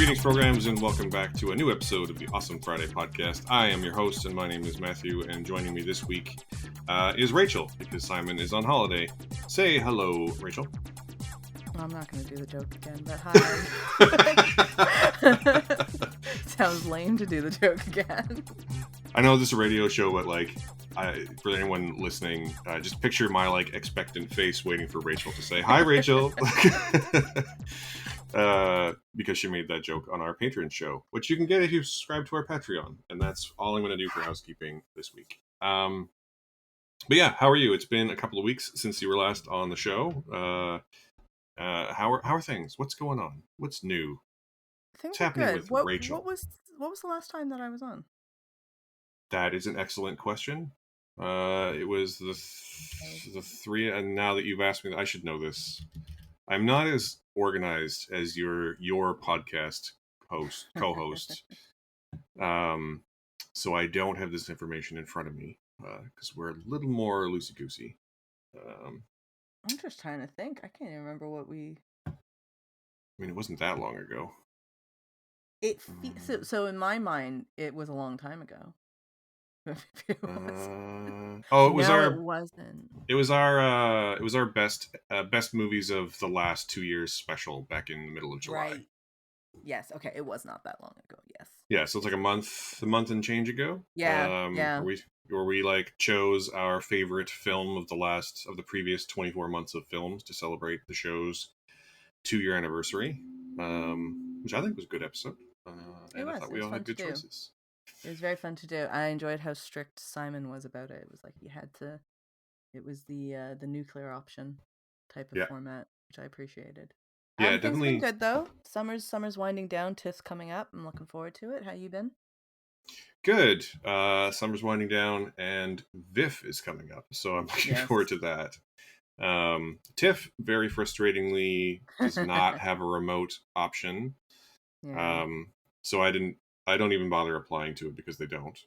Greetings, programs, and welcome back to a new episode of the Awesome Friday podcast. I am your host, and my name is Matthew, and joining me this week is Rachel, because Simon is on holiday. Say hello, Rachel. Well, I'm not going to do the joke again, but hi. Sounds lame to do the joke again. I know this is a radio show, but for anyone listening, just picture my expectant face waiting for Rachel to say, "Hi, Rachel," because she made that joke on our Patreon show, which you can get if you subscribe to our Patreon, and that's all I'm going to do for housekeeping this week. But yeah, how are you? It's been a couple of weeks since you were last on the show. How are things? What's going on? What's new? Things What's happening good. with Rachel? What was the last time that I was on? That is an excellent question. It was the three, and now that you've asked me, I should know this. I'm not as organized as your podcast co-host. So I don't have this information in front of me because we're a little more loosey-goosey. I'm just trying to think. I can't even remember what we... I mean, it wasn't that long ago. So in my mind, it was a long time ago. It wasn't. It was our best movies of the last 2 years special back in the middle of July. Right. Yes. Okay. It was not that long ago. Yes. Yeah. So it's like a month and change ago. Yeah. Where we chose our favorite film of the previous 24 months of films to celebrate the show's 2-year anniversary, which I think was a good episode. And I thought we all had good choices. It was very fun to do. I enjoyed how strict Simon was about it. It was like you had to. It was the nuclear option type of format, which I appreciated. Yeah, things definitely been good though. Summer's winding down. TIFF's coming up. I'm looking forward to it. How you been? Good. Summer's winding down, and VIF is coming up, so I'm looking forward to that. TIFF, very frustratingly, does not have a remote option. Yeah. So I don't even bother applying to it because they don't.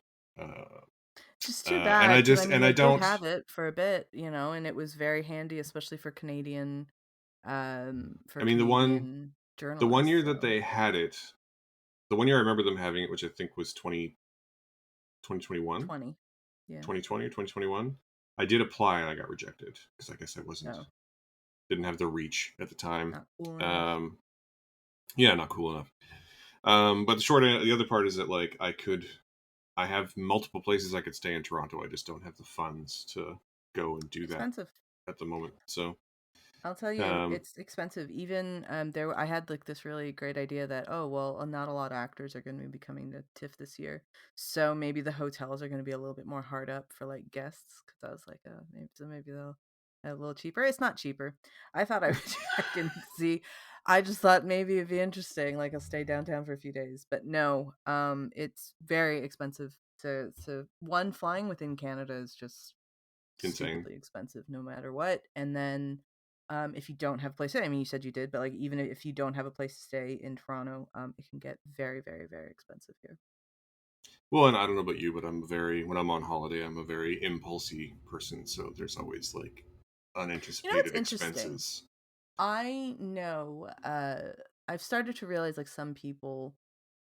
Just too bad. And I don't have it for a bit, and it was very handy, especially for Canadian. The one year that they had it, the one year I remember them having it, which I think was 2021, 2020 or 2021. I did apply and I got rejected because I guess I didn't have the reach at the time. Not cool enough. Not cool enough. But the other part is that I have multiple places I could stay in Toronto. I just don't have the funds to go and do that at the moment. So I'll tell you, it's expensive. Even I had this really great idea that not a lot of actors are going to be coming to TIFF this year, so maybe the hotels are going to be a little bit more hard up for guests. Because I was like, maybe they'll a little cheaper. It's not cheaper. I thought I would check and see. I just thought maybe it'd be interesting. I'll stay downtown for a few days, but no. It's very expensive to flying within Canada is just insane, stupidly expensive no matter what. And then if you don't have a place to stay, I mean, you said you did, but even if you don't have a place to stay in Toronto, it can get very, very, very expensive here. Well, and I don't know about you, but when I'm on holiday, I'm a very impulsive person, so there's always unanticipated expenses. I know. I've started to realize some people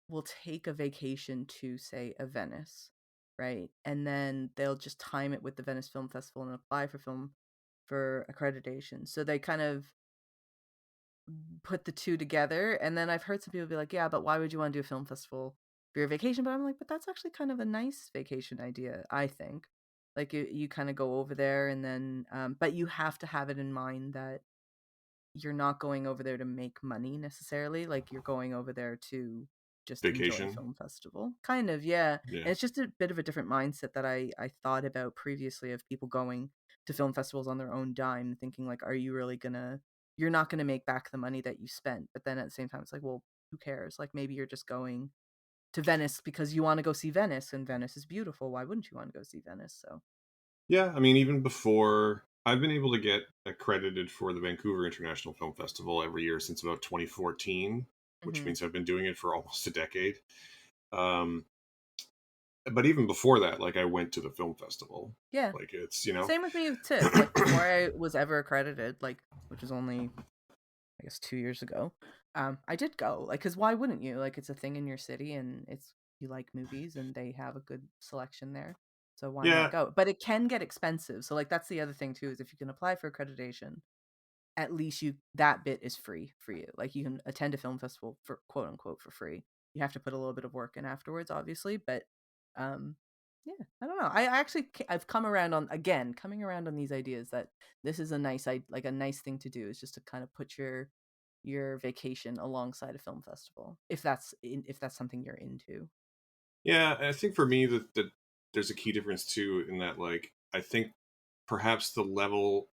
will take a vacation to, say, a Venice, right? And then they'll just time it with the Venice Film Festival and apply for accreditation. So they kind of put the two together. And then I've heard some people be like, yeah, but why would you want to do a film festival for your vacation? But I'm like, but that's actually kind of a nice vacation idea, I think. You kind of go over there and then, but you have to have it in mind that you're not going over there to make money necessarily. You're going over there to just vacation. Enjoy a film festival. Kind of, yeah. And it's just a bit of a different mindset that I thought about previously of people going to film festivals on their own dime, thinking are you really you're not gonna make back the money that you spent. But then at the same time, it's well, who cares? Maybe you're just going to Venice because you want to go see Venice, and Venice is beautiful. Why wouldn't you want to go see Venice? So yeah, I mean, even before, I've been able to get accredited for the Vancouver International Film Festival every year since about 2014, which means I've been doing it for almost a decade. But even before that, I went to the film festival. Yeah. It's, Same with me too. Before I was ever accredited, which was only, I guess, 2 years ago. I did go, like, cause why wouldn't you? Like, it's a thing in your city, and it's you like movies, and they have a good selection there, so why not Yeah, go? But it can get expensive, so, like, that's the other thing too, is if you can apply for accreditation, at least you that bit is free for you. Like, you can attend a film festival for quote unquote for free. You have to put a little bit of work in afterwards, obviously, but um, yeah, I don't know. I actually I've come around on again coming around on these ideas that this is a like a nice thing to do is just to kind of put your vacation alongside a film festival if that's something you're into. yeah. And I think for me that there's a key difference too in that like I think perhaps the level,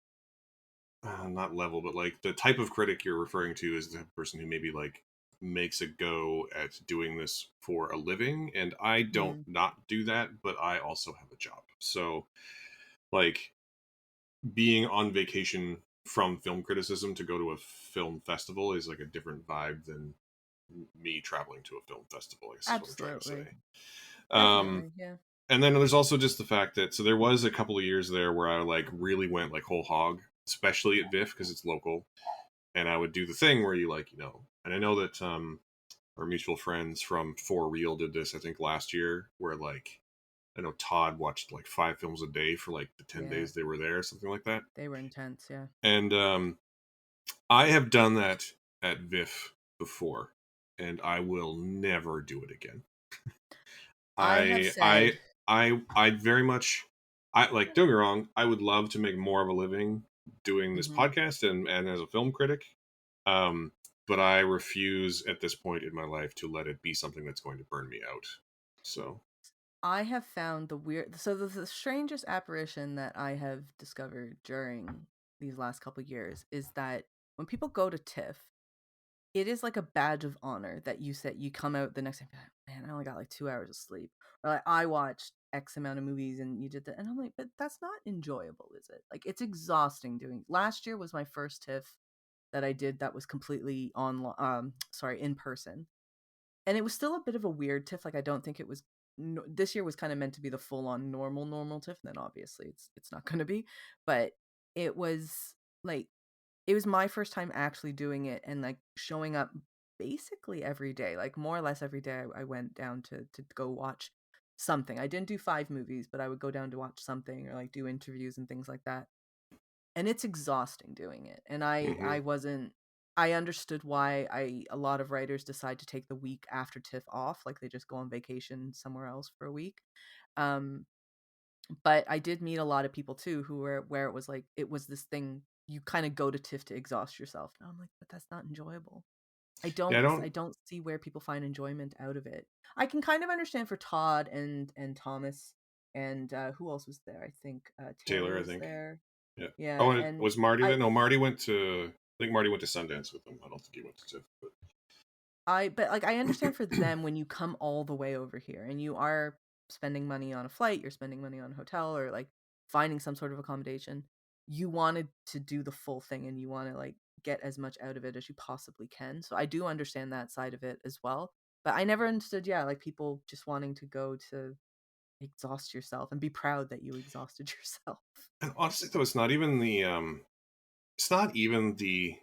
not level, but like the type of critic you're referring to is the person who maybe like makes a go at doing this for a living, and I don't Mm, not do that, but I also have a job, so like being on vacation from film criticism to go to a film festival is like a different vibe than me traveling to a film festival, I guess is what I'm trying to absolutely, say. Um, definitely, yeah, and then there's also just the fact that so there was a couple of years there where I like really went like whole hog, especially at VIF because it's local, and I would do the thing where you like and I know that our mutual friends from For Real did this I think last year, where like I know Todd watched like 5 films a day for like the 10 yeah. days they were there, something like that. They were intense, yeah. And I have done that at VIF before, and I will never do it again. I have I said, I I very much, I like, don't get me wrong, I would love to make more of a living doing this mhm. podcast and as a film critic. Um but I refuse at this point in my life to let it be something that's going to burn me out. So, I have found the strangest apparition that I have discovered during these last couple years is that when people go to TIFF, it is like a badge of honor that you said you come out the next day, man, I only got like 2 hours of sleep. Or like I watched X amount of movies and you did that. And I'm like, but that's not enjoyable, is it? Like it's exhausting doing. Last year was my first TIFF that I did that was completely sorry, in person. And it was still a bit of a weird TIFF. Like I don't think it was this year was kind of meant to be the full on normal TIFF. And then obviously it's not going to be, but it was like it was my first time actually doing it and like showing up basically every day, like more or less every day. I went down to go watch something. I didn't do 5 movies, but I would go down to watch something or like do interviews and things like that, and it's exhausting doing it. And I mhm. wasn't I understood why I a lot of writers decide to take the week after TIFF off, like they just go on vacation somewhere else for a week. Um, but I did meet a lot of people too who were where it was like it was this thing you kind of go to TIFF to exhaust yourself. And I'm like, but that's not enjoyable. Yeah, I I don't. don't see where people find enjoyment out of it. I can kind of understand for Todd and Thomas and who else was there? I think Taylor Taylor, I was think. there. Yeah. Yeah, Oh, and and was Marty I there? No, Marty went to. I think Marty went to Sundance with them. I don't think he went to TIFF. But but like I understand for them when you come all the way over here and you are spending money on a flight, you're spending money on a hotel or like finding some sort of accommodation, you wanted to do the full thing and you want to like get as much out of it as you possibly can. So I do understand that side of it as well. But I never understood, yeah, like people just wanting to go to exhaust yourself and be proud that you exhausted yourself. and honestly, though, it's not even the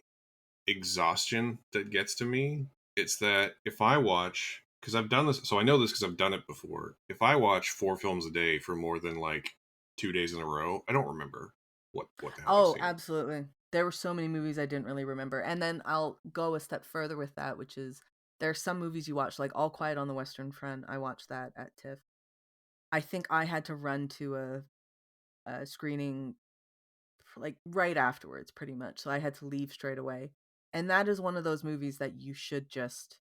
exhaustion that gets to me. It's that if I watch, because I've done this, so I know this because I've done it before. If I watch 4 films a day for more than like 2 days in a row, I don't remember what the hell I've Oh, seen. absolutely. There were so many movies I didn't really remember. And then I'll go a step further with that, which is there are some movies you watch, like All Quiet on the Western Front. I watched that at TIFF. I think I had to run to a screening like right afterwards, pretty much. So I had to leave straight away. And that is one of those movies that you should just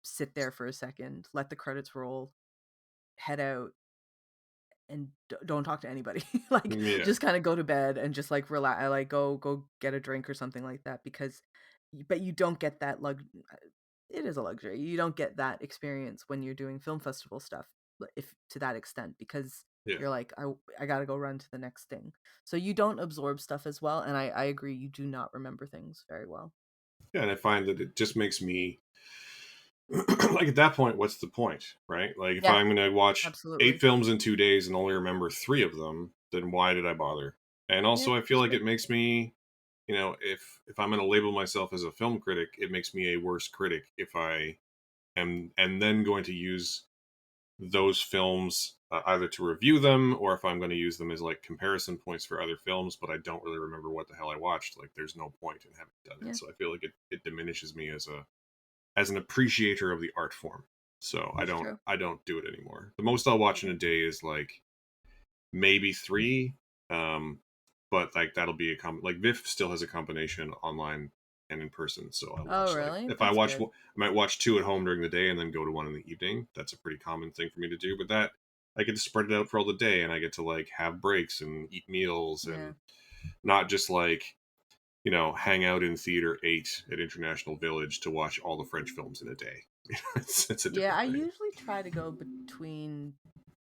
sit there for a second, let the credits roll, head out, and don't talk to anybody. Like Yeah, just kind of go to bed and just like relax, like go get a drink or something like that because but you don't get that it is a luxury. You don't get that experience when you're doing film festival stuff if to that extent because yeah, you're like I got to go run to the next thing. So you don't absorb stuff as well and I agree you do not remember things very well. yeah. And I find that it just makes me like at that point, what's the point, right? Like if Yeah, I'm going to watch eight absolutely. films in 2 days and only remember 3 of them, then why did I bother? And Yeah, also, I feel that's like fair. it makes me if I'm going to label myself as a film critic, it makes me a worse critic if I am and then going to use those films either to review them or if I'm going to use them as like comparison points for other films, but I don't really remember what the hell I watched. Like, there's no point in having done it. Yeah, So I feel like it diminishes me as an appreciator of the art form. So I that's don't true. I don't do it anymore. The most I'll watch in Okay. a day is like maybe three. Um, but like that'll be like Viv still has a combination online and in person. So I Oh, watch like really? if I That's watch good. I might watch two at home during the day and then go to one in the evening. That's a pretty common thing for me to do. But that I get to spread it out for all the day and I get to like have breaks and eat meals Yeah. and not just like hang out in theater 8 at International Village to watch all the French films in a day. It's a Yeah, different I thing. usually try to go between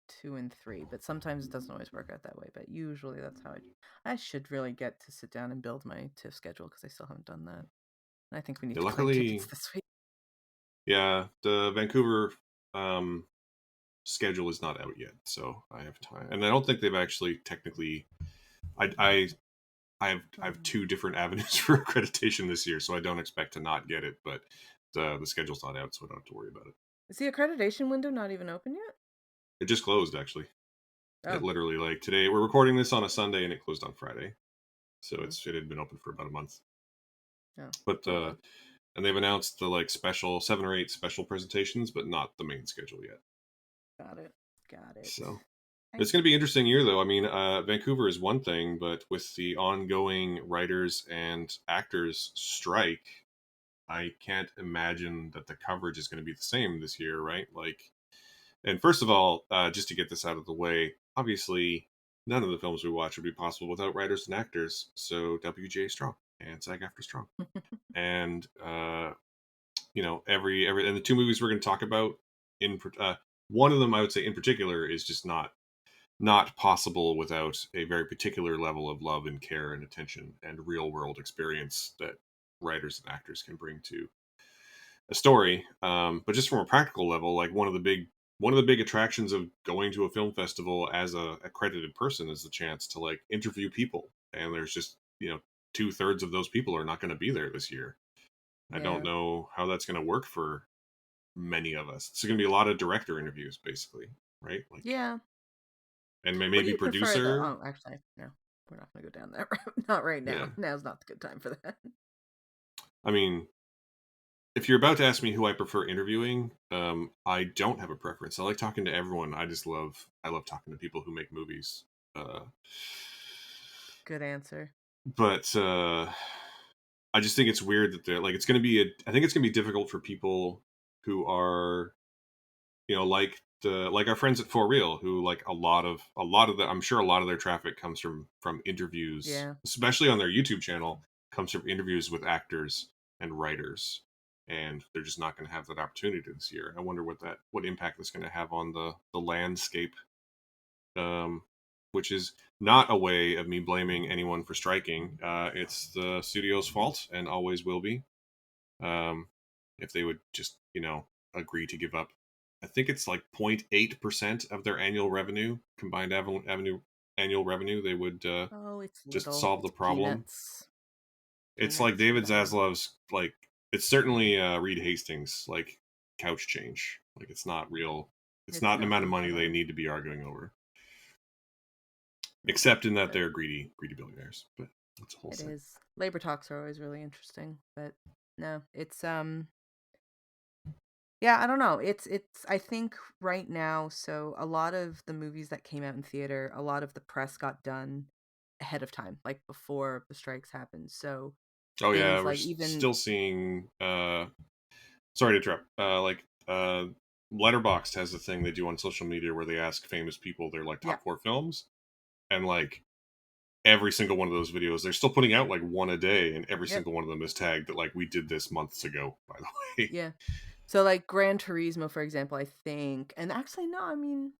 2 and 3, but sometimes it doesn't always work out that way, but usually that's how I should really get to sit down and build my TIFF schedule because I still haven't done that. And I think we need Yeah, to claim tickets luckily, this week. yeah, the Vancouver um, schedule is not out yet, so I have time. And I don't think they've actually technically. I I have Um, two different avenues for accreditation this year, so I don't expect to not get it. But the schedule's not out, so I don't have to worry about it. is the accreditation window not even open yet? It just closed actually. It Oh, literally like today we're recording this on a Sunday and it closed on Friday, so mm, it had been open for about a month. no. But Oh, well. and they've announced the like special 7 or 8 special presentations, but not the main schedule yet. Got it. Got it. So Okay. it's going to be an interesting year, though. I mean, Vancouver is one thing, but with the ongoing writers and actors strike, I can't imagine that the coverage is going to be the same this year, right? Like, and first of all, just to get this out of the way, obviously, none of the films we watch would be possible without writers and actors. So WGA strong and SAG-AFTRA strong, and every and the two movies we're going to talk about in one of them, I would say in particular, is just not possible without a very particular level of love and care and attention and real world experience that writers and actors can bring to a story. But just from a practical level, like one of the big attractions of going to a film festival as a accredited person is the chance to like interview people, and there's just 2/3 of those people are not going to be there this year. I don't Yeah. know how that's going to work for many of us. It's going to be a lot of director interviews, basically, right? Like, Yeah. and What do maybe you prefer though? producer. Oh, actually, no. We're not going to go down that route. Not right Yeah, now. Now's not the good time for that. I mean, if you're about to ask me who I prefer interviewing, I don't have a preference. I like talking to everyone. I love talking to people who make movies. Uh, Good answer. but I just think it's weird that they're like it's going to be. I think it's going to be difficult for people who are like our friends at For Real, who like a lot of the I'm sure a lot of their traffic comes from interviews, Yeah. especially on their YouTube channel, comes from interviews with actors and writers, and they're just not going to have that opportunity this year. I wonder what impact that's going to have on the landscape, um, which is not a way of me blaming anyone for striking. It's the studio's fault and always will be. um, if they would just agree to give up. I think it's like 0.8% of their annual revenue, combined annual revenue. They would Oh, it's just little. solve the It's problem. peanuts. It's like Peanuts for David them. Zaslav's like it's certainly Reed Hastings like couch change. Like it's not real. It's It's not an amount of nothing for money they them. need to be arguing over, No. except in that But they're greedy billionaires. But that's a whole it thing. is. Labor talks are always really interesting, but no, it's yeah, I don't know. It's I think right now, so a lot of the movies that came out in theater, a lot of the press got done ahead of time, like before the strikes happened. So Oh yeah, things we're like even still seeing sorry to interrupt. Letterboxd has a thing they do on social media where they ask famous people their like yeah, top 4 films, and like every single one of those videos, they're still putting out like one a day, and every yep, single one of them is tagged that like we did this months ago. By the way, yeah. So like Gran Turismo, for example, I think, and actually no, I mean,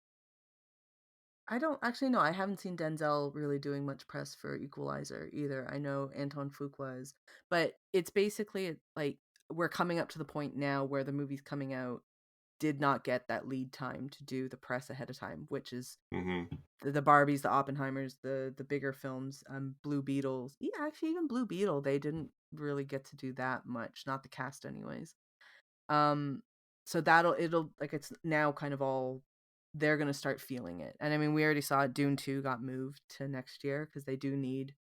I don't actually know. I haven't seen Denzel really doing much press for Equalizer either. I know Anton Fuqua is, but it's basically like we're coming up to the point now where the movie's coming out. did not get that lead time to do the press ahead of time, which is Mm-hmm. the Barbies, the Oppenheimers, the bigger films, Blue Beetles. Yeah, actually, even Blue Beetle, they didn't really get to do that much. Not the cast, anyways. Um, so it'll like it's now kind of all they're gonna start feeling it. And I mean, we already saw it. Dune 2 got moved to next year because they do need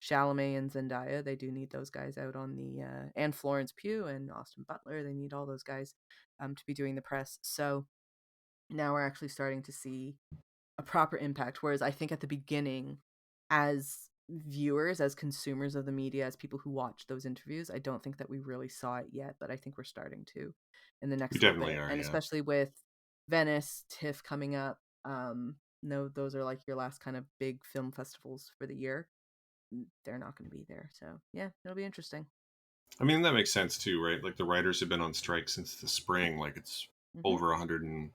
Chalamet and Zendaya. They do need those guys out on the and Florence Pugh and Austin Butler. They need all those guys to be doing the press. So now we're actually starting to see a proper impact. Whereas I think at the beginning, as viewers, as consumers of the media, as people who watch those interviews, I don't think that we really saw it yet, but I think we're starting to in the We next little definitely bit. are, And yeah. especially with Venice, TIFF coming up. No, those are like your last kind of big film festivals for the year. They're not going to be there. So yeah, it'll be interesting. I mean, that makes sense too, right? Like the writers have been on strike since the spring. Like it's Hmm. over 100 and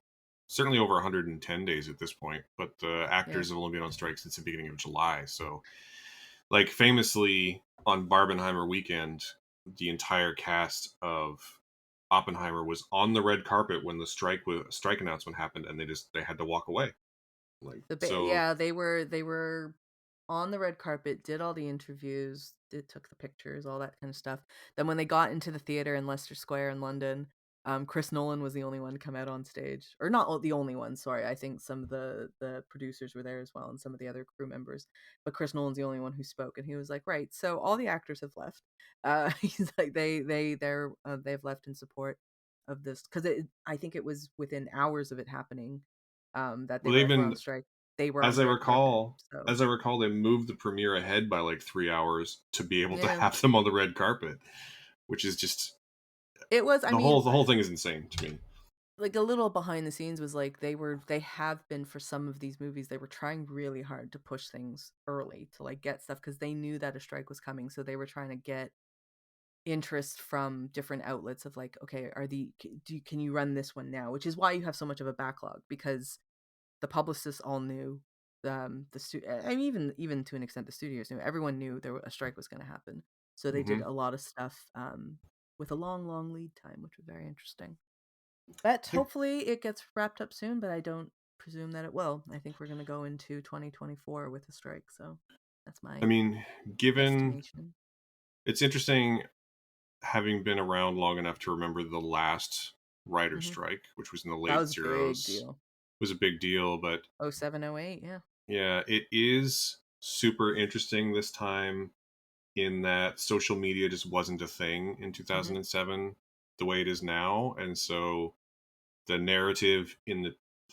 certainly over 110 days at this point. But the Yeah. actors have only been on strike since the beginning of July. So, like famously on Barbenheimer weekend, the entire cast of Oppenheimer was on the red carpet when the strike announcement happened, and they had to walk away. Like so, Yeah, they were on the red carpet, did all the interviews, did took the pictures, all that kind of stuff. Then when they got into the theater in Leicester Square in London, Chris Nolan was the only one to come out on stage, or not the only one. Sorry, I think some of the producers were there as well, and some of the other crew members. But Chris Nolan's the only one who spoke, and he was like, "Right, so all the actors have left." He's like, they've left in support of this because I think it was within hours of it happening that they well, were they like, "We're on even strike." They were on as the I red carpet. recall, So, as I recall, they moved the premiere ahead by like 3 hours to be able to yeah. have them on the red carpet, which is just It was I the mean, whole thing is insane to me. like a little behind the scenes was like they have been for some of these movies, they were trying really hard to push things early to like get stuff because they knew that a strike was coming. So they were trying to get interest from different outlets of like, okay, can you run this one now? Which is why you have so much of a backlog because the publicists all knew I mean, even to an extent the studios knew, everyone knew a strike was going to happen, so they did Hmm. a lot of stuff with a long lead time, which was very interesting. But I think, hopefully it gets wrapped up soon, but I don't presume that it will. I think we're going to go into 2024 with a strike, so that's I my mean, given estimation. it's interesting having been around long enough to remember the last writer Hmm. strike, which was in the That late was a big zeros, deal. was a big deal. But 0708, yeah. yeah, it is super interesting this time in that social media just wasn't a thing in Hmm. 2007 the way it is now, and so the narrative in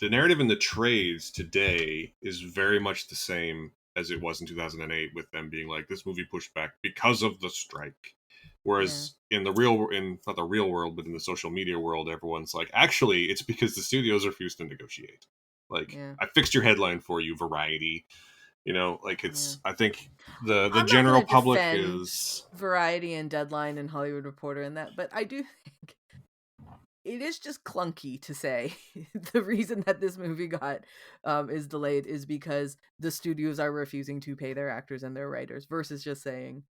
the narrative in the trades today is very much the same as it was in 2008, with them being like, this movie pushed back because of the strike. Yeah. Whereas in the real, in not the real world, but in the social media world, everyone's like, actually it's because the studios refused to negotiate. Like, Yeah. I fixed your headline for you, Variety. You know, like, Yeah. it's, I think the I'm not general going to public defend is, Variety and Deadline and Hollywood Reporter and that, but I do think it is just clunky to say the reason that this movie got is delayed is because the studios are refusing to pay their actors and their writers versus just saying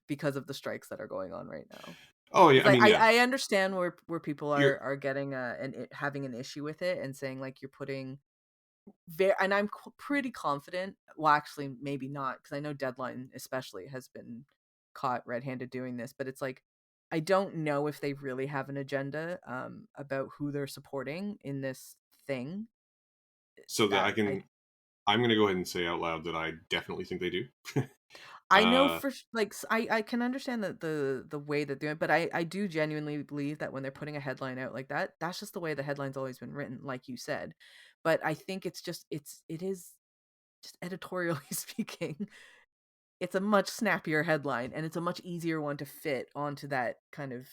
because of the strikes that are going on right now. oh yeah, It's I like mean, yeah, I understand where people you're are getting having an issue with it and saying like you're putting and I'm pretty confident. Well, actually, maybe not because I know Deadline especially has been caught red-handed doing this. But it's like I don't know if they really have an agenda about who they're supporting in this thing. so that That I'm going to go ahead and say out loud that I definitely think they do. I know uh, for like I can understand that the way that they're doing it, but I do genuinely believe that when they're putting a headline out like that, that's just the way the headline's always been written, like you said. But I think it is just editorially speaking, it's a much snappier headline and it's a much easier one to fit onto that kind of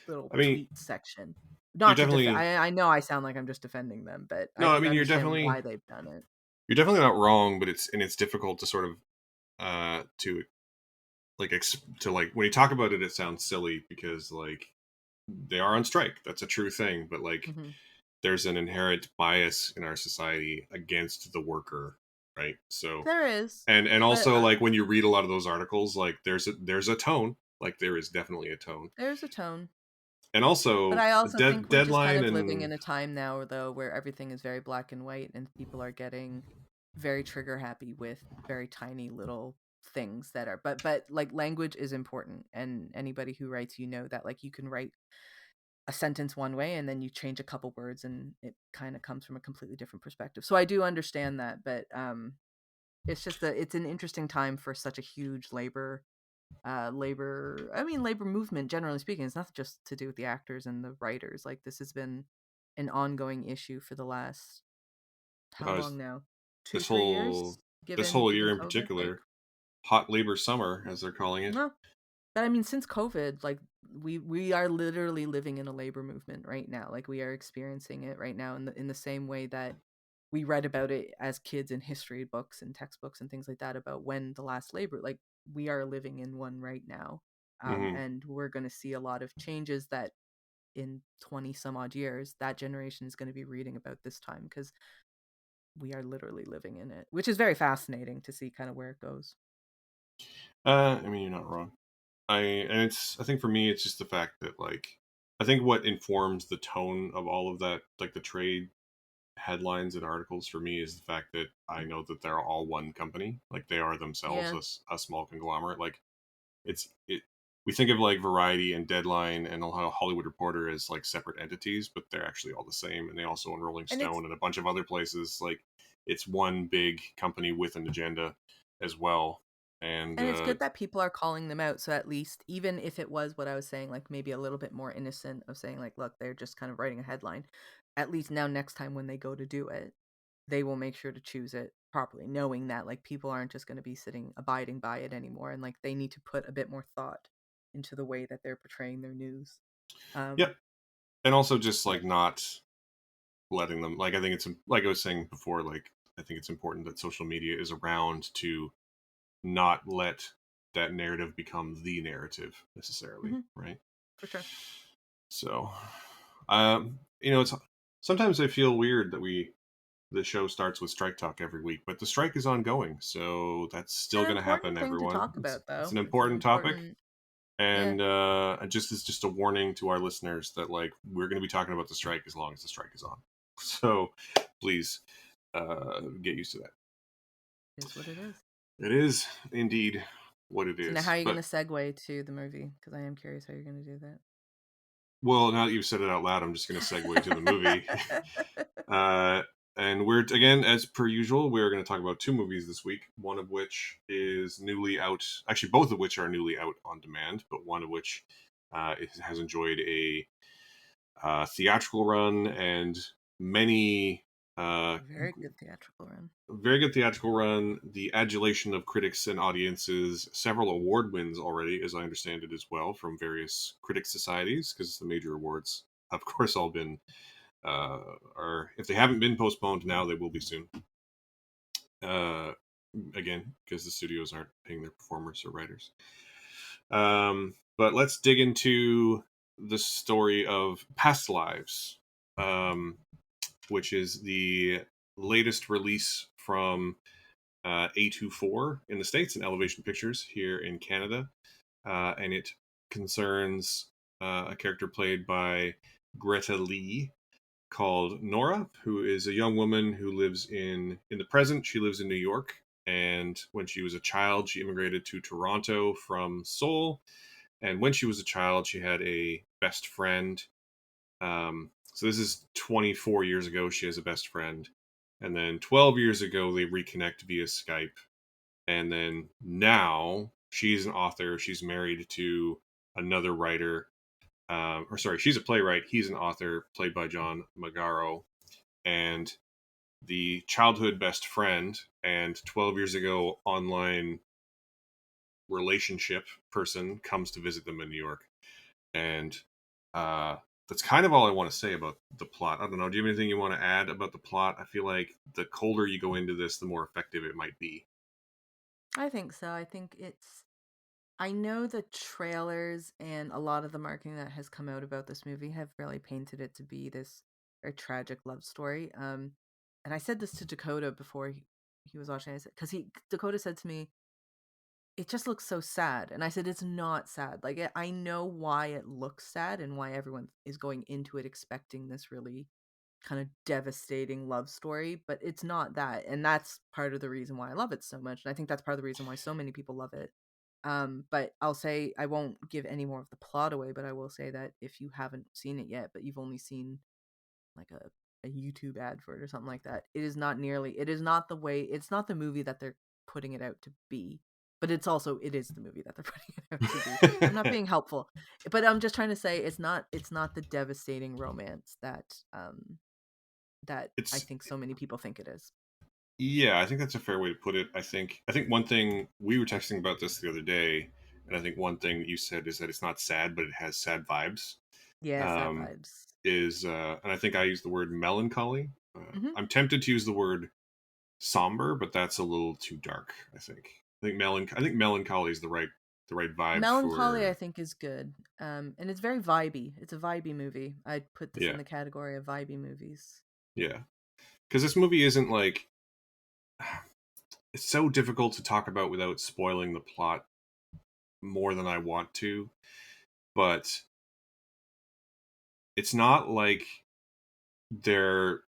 little I mean, tweet section. you're Not to defend. definitely I know I sound like I'm just defending them, but I no. I can mean, understand why they've done it. you're definitely not wrong, but it's difficult to sort of to like to like when you talk about it, it sounds silly because like they are on strike. That's a true thing, but like Hmm. there's an inherent bias in our society against the worker, right? So There is, and but also like when you read a lot of those articles, like there's a tone, like there is definitely a tone. there's a tone. And But also I also think we're just kind deadline of living and in a time now, though, where everything is very black and white, and people are getting very trigger happy with very tiny little things that are. But like language is important, and anybody who writes, that like you can write a sentence one way and then you change a couple words and it kind of comes from a completely different perspective. So I do understand that, but it's just it's an interesting time for such a huge labor movement. Generally speaking, it's not just to do with the actors and the writers. Like this has been an ongoing issue for the last, how uh, long now, two this 3 years, whole given year in COVID. Like, particular, hot labor summer as they're calling it. no, but I mean, since COVID, like we are literally living in a labor movement right now. Like we are experiencing it right now in the same way that we read about it as kids in history books and textbooks and things like that about when the last labor. Like we are living in one right now, Hmm. and we're going to see a lot of changes that in 20 some odd years that generation is going to be reading about this time because we are literally living in it, which is very fascinating to see kind of where it goes. I mean, you're not wrong. I think for me, it's just the fact that like I think what informs the tone of all of that, like the trade headlines and articles for me, is the fact that I know that they're all one company. Like they are themselves Yeah. a small conglomerate. Like it. We think of like Variety and Deadline and Hollywood Reporter as like separate entities, but they're actually all the same. And they also own Rolling And it's Stone and a bunch of other places. Like it's one big company with an agenda as well. And And it's good that people are calling them out. So at least, even if it was what I was saying, like maybe a little bit more innocent of saying, like, look, they're just kind of writing a headline. At least now, next time when they go to do it, they will make sure to choose it properly, knowing that like people aren't just going to be sitting abiding by it anymore, and like they need to put a bit more thought into the way that they're portraying their news. yep, Um, and also just but like not letting them. Like I think it's like I was saying before. Like I think it's important that social media is around to not let that narrative become the narrative necessarily, mhm, right? for sure. So, it's sometimes I feel weird that the show starts with strike talk every week, but the strike is ongoing, so that's It's still an going to happen. important thing to Everyone, talk about, it's though. an It's an important topic, important, yeah. and just is just a warning to our listeners that like we're going to be talking about the strike as long as the strike is on. So, please get used to that. It is what it is. It is indeed what it So now, how is, are you going but to segue to the movie? Because I am curious how you're going to do that. well, now that you've said it out loud, I'm just going to segue to the movie. uh, and we're again, as per usual, we're going to talk about two movies this week. One of which is newly out. Actually, both of which are newly out on demand, but one of which has enjoyed a theatrical run and many Very good theatrical run. very good theatrical run, the adulation of critics and audiences, several award wins already, as I understand it as well, from various critic societies, because the major awards have, of course, all been, or if they haven't been postponed now, they will be soon. Uh, Again, because the studios aren't paying their performers or writers. But let's dig into the story of Past Lives, um, which is the latest release from A24 in the States and Elevation Pictures here in Canada. And it concerns a character played by Greta Lee called Nora, who is a young woman who lives in the present. She lives in New York. And when she was a child, she immigrated to Toronto from Seoul. And when she was a child, she had a best friend. So this is 24 years ago. She has a best friend. And then 12 years ago, they reconnect via Skype, and then now she's an author. She's married to another writer, or sorry, she's a playwright. He's an author, played by John Magaro, and the childhood best friend and 12 years ago online relationship person comes to visit them in New York, and uh, that's kind of all I want to say about the plot. I don't know. Do you have anything you want to add about the plot? I feel like the colder you go into this, the more effective it might be. I think so. I think it's. I know the trailers and a lot of the marketing that has come out about this movie have really painted it to be this very tragic love story. And I said this to Dakota before he was watching. I said because Dakota said to me, it just looks so sad. And I said, it's not sad. Like, I know why it looks sad and why everyone is going into it expecting this really kind of devastating love story, but it's not that. And that's part of the reason why I love it so much. And I think that's part of the reason why so many people love it. But I'll say, I won't give any more of the plot away, but I will say that if you haven't seen it yet, but you've only seen like a YouTube ad for it or something like that, it is not the way, it's not the movie that they're putting it out to be. But it is the movie that they're putting it out to be. I'm not being helpful, but I'm just trying to say it's not the devastating romance that I It's think so many people think it is. Yeah, I think that's a fair way to put it. I think one thing we were texting about this the other day, and I think one thing that you said is that it's not sad, but it has sad vibes. Yeah, sad Um, vibes. and I think I used the word melancholy. Hmm. I'm tempted to use the word somber, but that's a little too dark. I think melancholy is the right vibe Melancholy, I for. think, is good. And it's very vibey. It's a vibey movie. I'd put this in Yeah, the category of vibey movies. yeah, because this movie isn't like it's so difficult to talk about without spoiling the plot more than I want to, but it's not like they're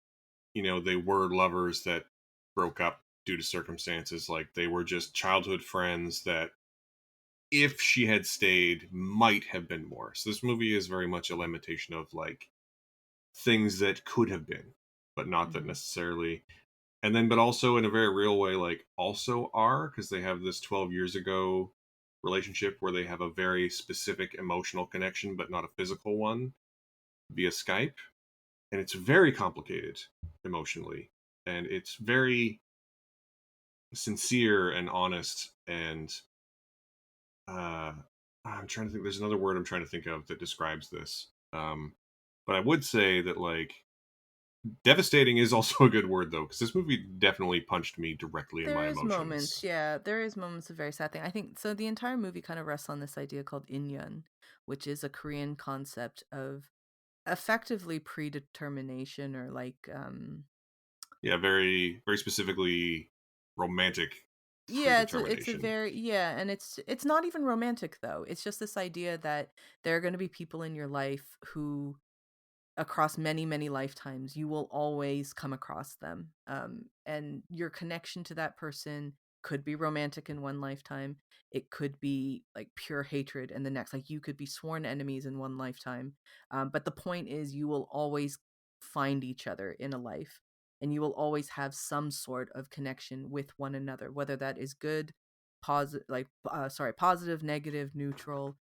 they were lovers that broke up due to circumstances. Like they were just childhood friends that if she had stayed might have been more. So this movie is very much a lamentation of like things that could have been but not that Hmm. necessarily, and then but also in a very real way like also are, because they have this 12 years ago relationship where they have a very specific emotional connection but not a physical one via Skype, and it's very complicated emotionally, and it's very sincere and honest, and uh I'm trying to think, there's another word I'm trying to think of that describes this. But I would say that like devastating is also a good word though, because this movie definitely punched me directly in There my is moments, emotions. yeah, there is moments of very sad thing. I think so. The entire movie kind of rests on this idea called inyan, which is a Korean concept of effectively predetermination or like Yeah, very very specifically romantic yeah, it's a predetermination. very yeah, and it's not even romantic though. It's just this idea that there are going to be people in your life who across many many lifetimes you will always come across them, and your connection to that person could be romantic in one lifetime, it could be like pure hatred in the next, like you could be sworn enemies in one lifetime, but the point is you will always find each other in a life, and you will always have some sort of connection with one another, whether that is good, positive, like positive, negative, neutral.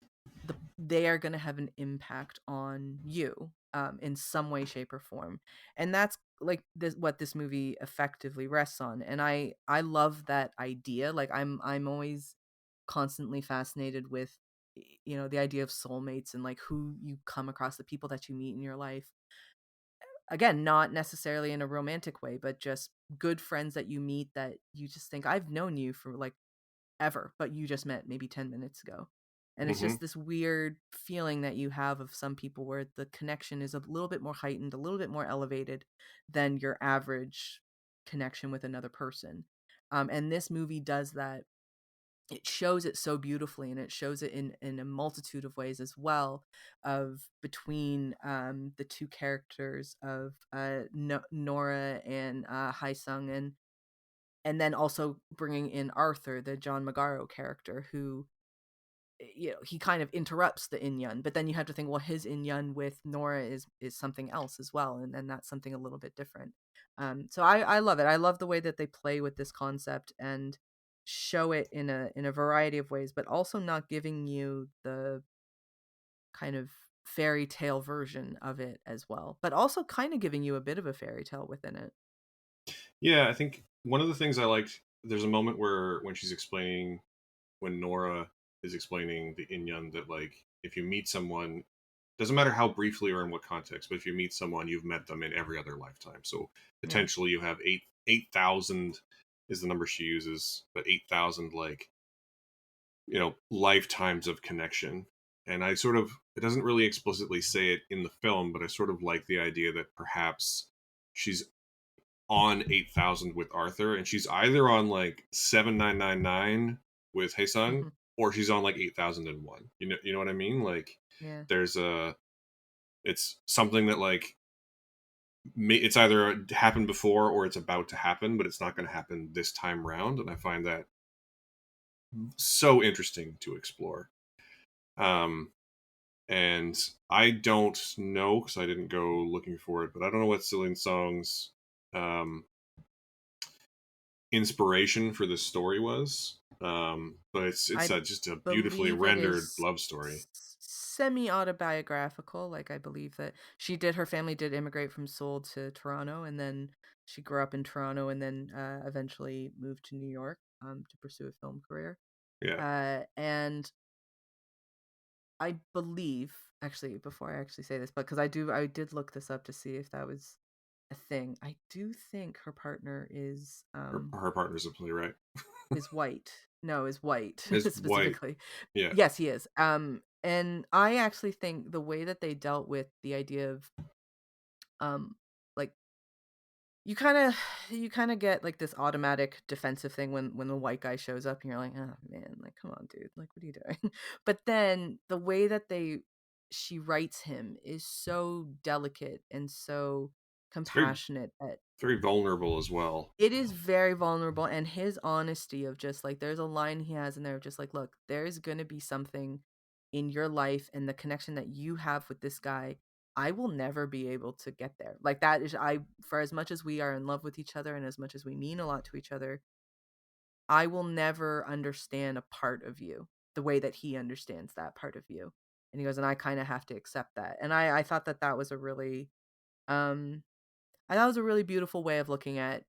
They are going to have an impact on you, in some way shape or form, and that's like this what this movie effectively rests on, and I love that idea. Like I'm always constantly fascinated with the idea of soulmates and like who you come across, the people that you meet in your life, again, not necessarily in a romantic way, but just good friends that you meet that you just think, I've known you for like ever, but you just met maybe 10 minutes ago. And it's Hmm. just this weird feeling that you have of some people where the connection is a little bit more heightened, a little bit more elevated than your average connection with another person. And this movie does that. It shows it so beautifully, and it shows it in a multitude of ways as well, of between the two characters of Nora and Haesung, and then also bringing in Arthur, the John Magaro character, who he kind of interrupts the Inyan, but then you have to think, well, his Inyan with Nora is something else as well, and then that's something a little bit different. So I love it. I love the way that they play with this concept and show it in a variety of ways, but also not giving you the kind of fairy tale version of it as well, but also kind of giving you a bit of a fairy tale within it. Yeah, I think one of the things I liked, there's a moment where when she's explaining, when Nora is explaining the Inyan, that like if you meet someone, doesn't matter how briefly or in what context, but if you meet someone, you've met them in every other lifetime. So Yeah. potentially you have 8,000 is the number she uses, but 8,000 like lifetimes of connection. And I sort of, it doesn't really explicitly say it in the film, but I sort of like the idea that perhaps she's on 8,000 with Arthur, and she's either on like 7,999, with Hey Sung, Mhm. or she's on like 8001. You know what I mean? Like Yeah. there's a it's something that like it's either happened before or it's about to happen, but it's not going to happen this time round, and I find that so interesting to explore. Um, and I don't know because I didn't go looking for it, but I don't know what Celine Song's um, inspiration for this story was. But it's I just a beautifully believe it rendered is love story. semi-autobiographical. Like, I believe that her family did immigrate from Seoul to Toronto, and then she grew up in Toronto and then eventually moved to New York to pursue a film career. Yeah, And I believe, actually, before I actually say this, but because I did look this up to see if that was a thing. I do think her partner her partner's a playwright. is white. No, is white Is white. specifically. Yeah, Yes, he is. And I actually think the way that they dealt with the idea of um like you kind of get like this automatic defensive thing when the white guy shows up and you're like, oh man, like come on dude, like what are you doing? But then the way that she writes him is so delicate and so it's very compassionate that very vulnerable as well. it is very vulnerable, and his honesty of just like there's a line he has in there of just like, look, there's going to be something in your life and the connection that you have with this guy. I will never be able to get there. Like that is I for as much as we are in love with each other and as much as we mean a lot to each other, I will never understand a part of you the way that he understands that part of you. And he goes, and I kind of have to accept that. And I thought that that was a really um that was a really beautiful way of looking at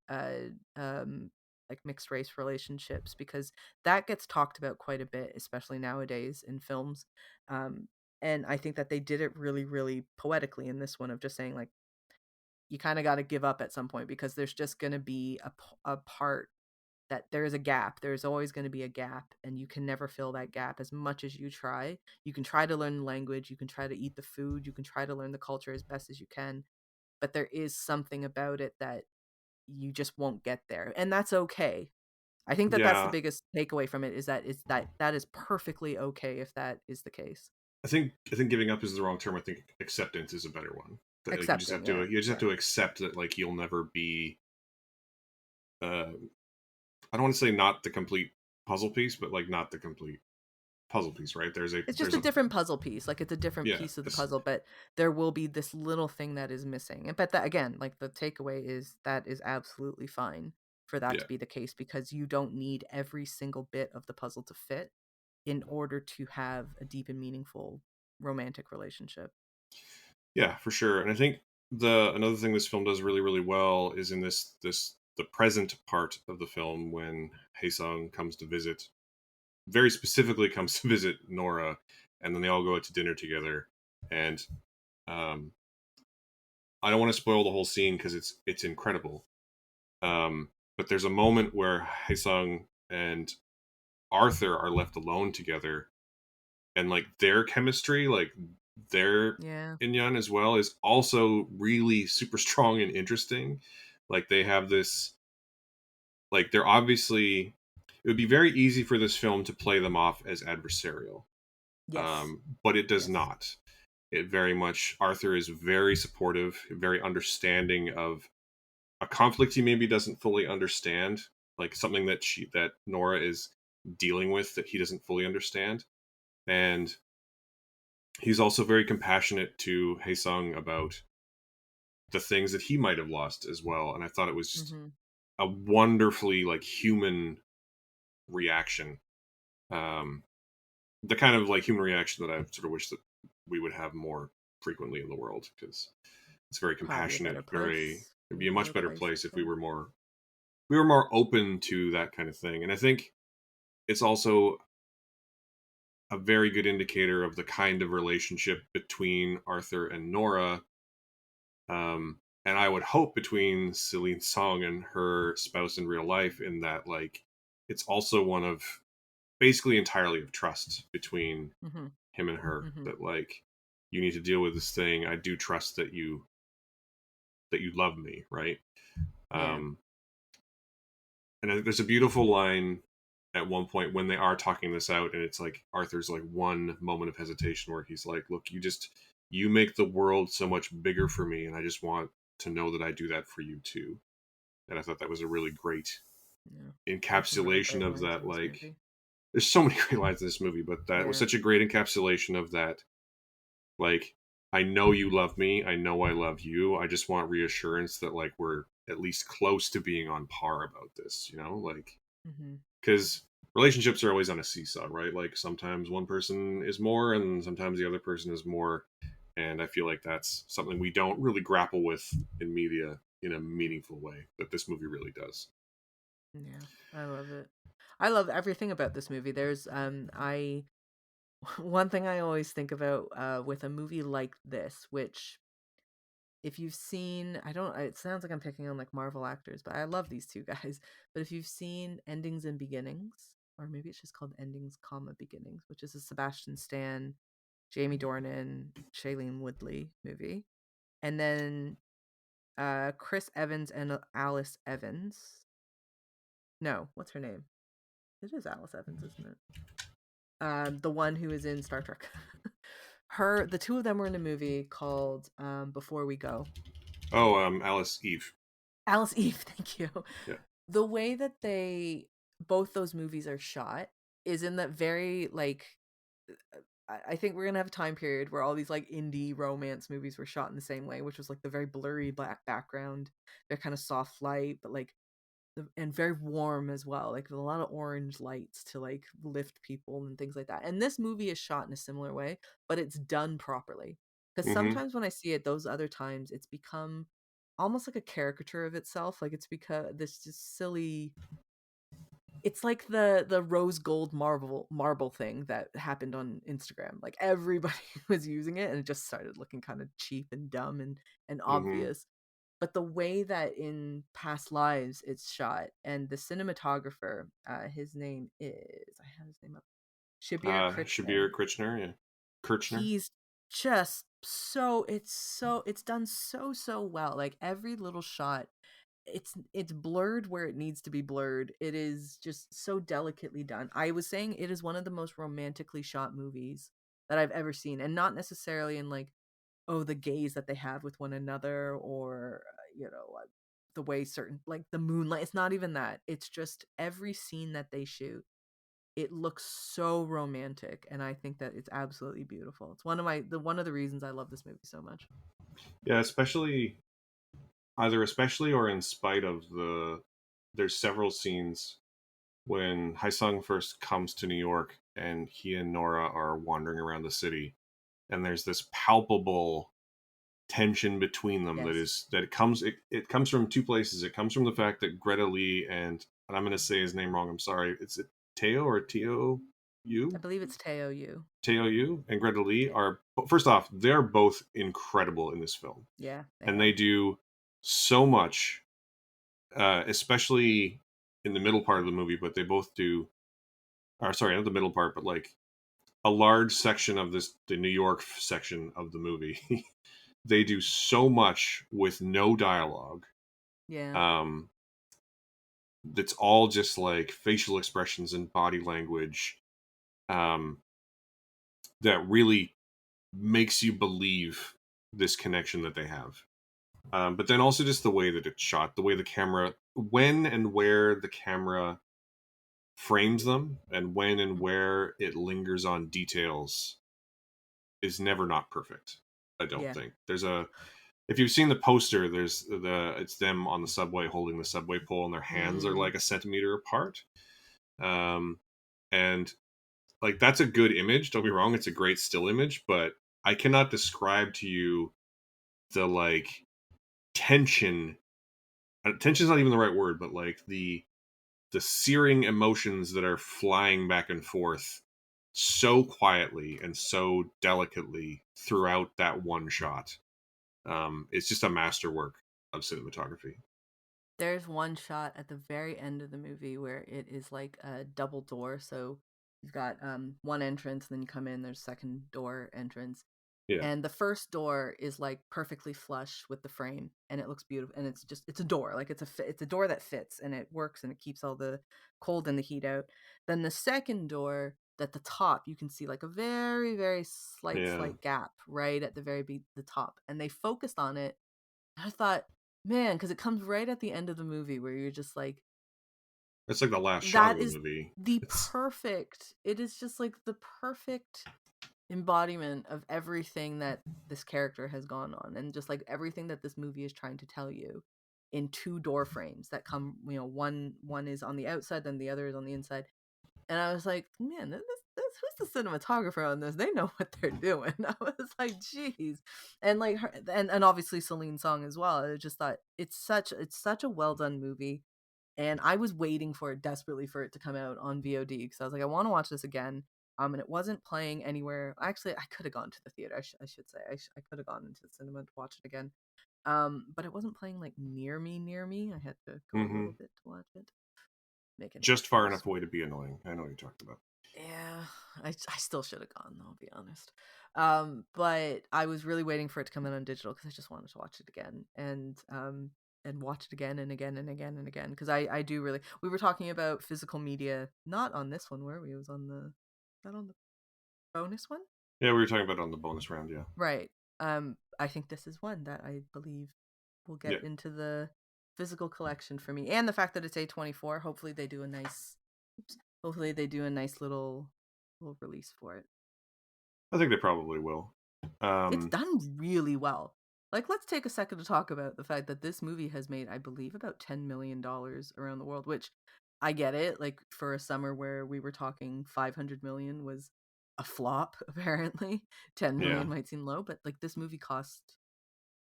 like mixed race relationships, because that gets talked about quite a bit, especially nowadays in films. Um, and I think that they did it really, really poetically in this one of just saying like you kind of got to give up at some point because there's just going to be a part that there is a gap. There's always going to be a gap, and you can never fill that gap as much as you try. You can try to learn the language, you can try to eat the food, you can try to learn the culture as best as you can, but there is something about it that you just won't get there, and that's okay. I think that that's the Yeah, biggest takeaway from it is that that is perfectly okay if that is the case. I think giving up is the wrong term. I think acceptance is a better one. That, like, Accepting, yeah, you just have yeah. to accept that like you'll never be. Uh, I don't want to say not the complete puzzle piece, but like not the complete puzzle piece. Right? It's just There's a a different puzzle piece, like, it's a different yeah. piece of the puzzle, but there will be this little thing that is missing, and but that again, like, the takeaway is that is absolutely fine for that Yeah, to be the case because you don't need every single bit of the puzzle to fit in order to have a deep and meaningful romantic relationship. yeah, for sure. And I think the another thing this film does really really well is in this the present part of the film when Haesung comes to visit, very specifically comes to visit Nora, and then they all go out to dinner together. And um, I don't want to spoil the whole scene because it's incredible. But there's a moment where Haesung and Arthur are left alone together, and like their chemistry, like their Yeah. Inyan as well, is also really super strong and interesting. Like they have this, like they're obviously. It would be very easy for this film to play them off as adversarial, Yes. but it does Yes. not. It very much Arthur is very supportive, very understanding of a conflict he maybe doesn't fully understand, like something that Nora is dealing with that he doesn't fully understand, and he's also very compassionate to Haesung about the things that he might have lost as well. And I thought it was just Mhm. a wonderfully like human reaction, um, the kind of like human reaction that I sort of wish that we would have more frequently in the world because it's very Probably a compassionate. better Very, place. it'd Be be a a much better better place, place if yeah. we were more open to that kind of thing. And I think it's also a very good indicator of the kind of relationship between Arthur and Nora, and I would hope between Celine Song and her spouse in real life, in that like it's also one of basically entirely of trust between Mhm. him and her. Mhm. That like you need to deal with this thing. I do trust that you love me, right? Yeah. Um, and there's a beautiful line. at one point when they are talking this out, and it's like Arthur's like one moment of hesitation where he's like, look, you make the world so much bigger for me, and I just want to know that I do that for you too. And I thought that was a really great Yeah. There's some really encapsulation great of lines that. in this Like, movie. there's so many great lines in this movie, but that was Yeah. such a great encapsulation of that. Like, I know you love me, I know I love you, I just want reassurance that like we're at least close to being on par about this, like, Mm-hmm. because relationships are always on a seesaw, right? Like sometimes one person is more and sometimes the other person is more, and I feel like that's something we don't really grapple with in media in a meaningful way that this movie really does. Yeah, I love it. I love everything about this movie. There's I one thing I always think about with a movie like this, which if you've seen, I don't it sounds like I'm picking on like Marvel actors, but I love these two guys. But if you've seen Endings and Beginnings, or maybe it's just called Endings, comma Beginnings, which is a Sebastian Stan, Jamie Dornan, Shailene Woodley movie. And then Chris Evans and Alice Evans. No, what's her name? It is Alice Evans, isn't it? The one who is in Star Trek. The two of them were in a movie called Before We Go. Oh, Alice Eve. Alice Eve, thank you. Yeah. The way that they both those movies are shot is in that very like I think we're gonna have a time period where all these like indie romance movies were shot in the same way, which was like the very blurry black background, very kind of soft light, but like and very warm as well, like with a lot of orange lights to like lift people and things like that. And this movie is shot in a similar way, but it's done properly. Because Mm-hmm. sometimes when I see it, those other times, it's become almost like a caricature of itself. Like it's because this just silly. It's like the rose gold marble thing that happened on Instagram. Like everybody was using it, and it just started looking kind of cheap and dumb and Mm-hmm. obvious. But the way that in Past Lives it's shot, and the cinematographer, his name is, I have his name up, Shabir Kritchner. Shabir Kritchner, yeah. Kirchner. He's just it's done so well. Like every little shot, it's blurred where it needs to be blurred. It is just so delicately done. I was saying it is one of the most romantically shot movies that I've ever seen, and not necessarily in like, oh, the gaze that they have with one another, or the way certain, like the moonlight, it's not even that. It's just every scene that they shoot, it looks so romantic, and I think that it's absolutely beautiful. It's one of the reasons I love this movie so much. Yeah, especially or in spite of there's several scenes when Haisung first comes to New York and he and Nora are wandering around the city, and there's this palpable tension between them Yes, it comes from two places. It comes from the fact that Greta Lee and I'm going to say his name wrong. I'm sorry. It's Teo or Teo I Yu believe it's Teo Yu. Teo Yu and Greta Lee Yeah, are, first off, they're both incredible in this film, yeah, they and are. they do so much, especially in the middle part of the movie. But they both do, or sorry, not the middle part, but like a large section of the New York section of the movie. They do so much with no dialogue. Yeah, Um, that's all just like facial expressions and body language, um, that really makes you believe this connection that they have. But then also just the way that it's shot, the way the camera, when and where the camera frames them, and when and where it lingers on details is never not perfect. I don't yeah. think there's a if you've seen the poster, it's them on the subway holding the subway pole, and their hands are Mm, like a centimeter apart. Um, and like that's a good image. Don't be wrong; it's a great still image, but I cannot describe to you the like tension. Tension is not even the right word, but like the searing emotions that are flying back and forth so quietly and so delicately throughout that one shot. It's just a masterwork of cinematography. there's one shot at the very end of the movie where it is like a double door. So you've got one entrance, and then you come in. There's a second door entrance, Yeah. And the first door is like perfectly flush with the frame, and it looks beautiful, and it's a door, like it's a door that fits and it works and it keeps all the cold and the heat out. Then the second door, at the top you can see like a very very Yeah. slight gap right at the the top, and they focused on it. I thought, man, because it comes right at the end of the movie where you're just like, It's like the last shot that of the is movie. the It's perfect, it is just like the perfect embodiment of everything that this character has gone on, and just like everything that this movie is trying to tell you in two door frames that come, one is on the outside, then the other is on the inside. And I was like, man, who's the cinematographer on this? They know what they're doing. I was like, geez. And like her, and obviously Celine's song as well. I just thought it's such a well done movie. And I was waiting for it desperately for it to come out on VOD, because I was like, I want to watch this again. And it wasn't playing anywhere. Actually, I could have gone to the theater. I should say I could have gone into the cinema to watch it again. But it wasn't playing like near me. Near me, I had to go a mm-hmm. little bit to watch it. Make an Just far excuse. enough away to be annoying. I know what you're talking about. Yeah, I still should have gone though, I'll be honest. But I was really waiting for it to come in on digital because I just wanted to watch it again, and watch it again and again and again and again, because I do really. We were talking about physical media, not on this one, were we? It was on the, not on the bonus one, Yeah, we were talking about it on the bonus round. Yeah. right? I think this is one that I believe will Yeah. get into the physical collection for me, and the fact that it's A24. Hopefully they do a nice. Oops, hopefully they do a nice little release for it. I think they probably will. It's Um, done really well. Like, let's take a second to talk about the fact that this movie has made, I believe, about $10 million around the world, which I get it. Like, for a summer where we were talking 500 million was a flop, apparently. 10 yeah. million might seem low, but like this movie cost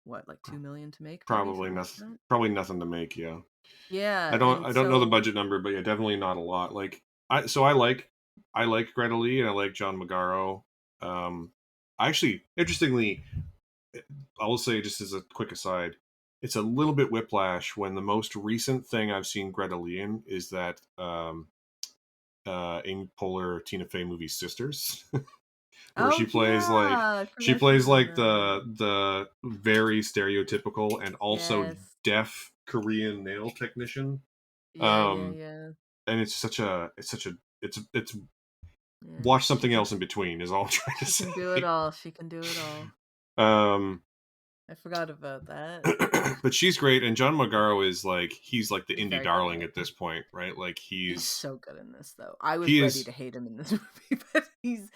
what, like 2 million to make, maybe Probably something like nothing. that. Probably nothing to make. Yeah. Yeah, I don't. and I don't know the so budget number, but yeah, definitely not a lot. Like I like Greta Lee and I like John Magaro. I actually, interestingly, I'll say just as a quick aside, it's a little bit whiplash when the most recent thing I've seen Greta Lee in is that Amy Poehler Tina Fey movie Sisters, where oh yeah, I she forgot she plays was in like that. the very stereotypical and also Yes. deaf Korean nail technician. Yeah, yeah, Um, yeah. and it's Yeah. watch She something can else in between is all I'm trying to she can do it say. all. She can do it all. Um, I forgot about that. but she's great, and John Magaro is like he's like the He's indie very good in darling it. at this point, right? Like He's so good in this, though. I was he ready is. to hate him in this movie, but he's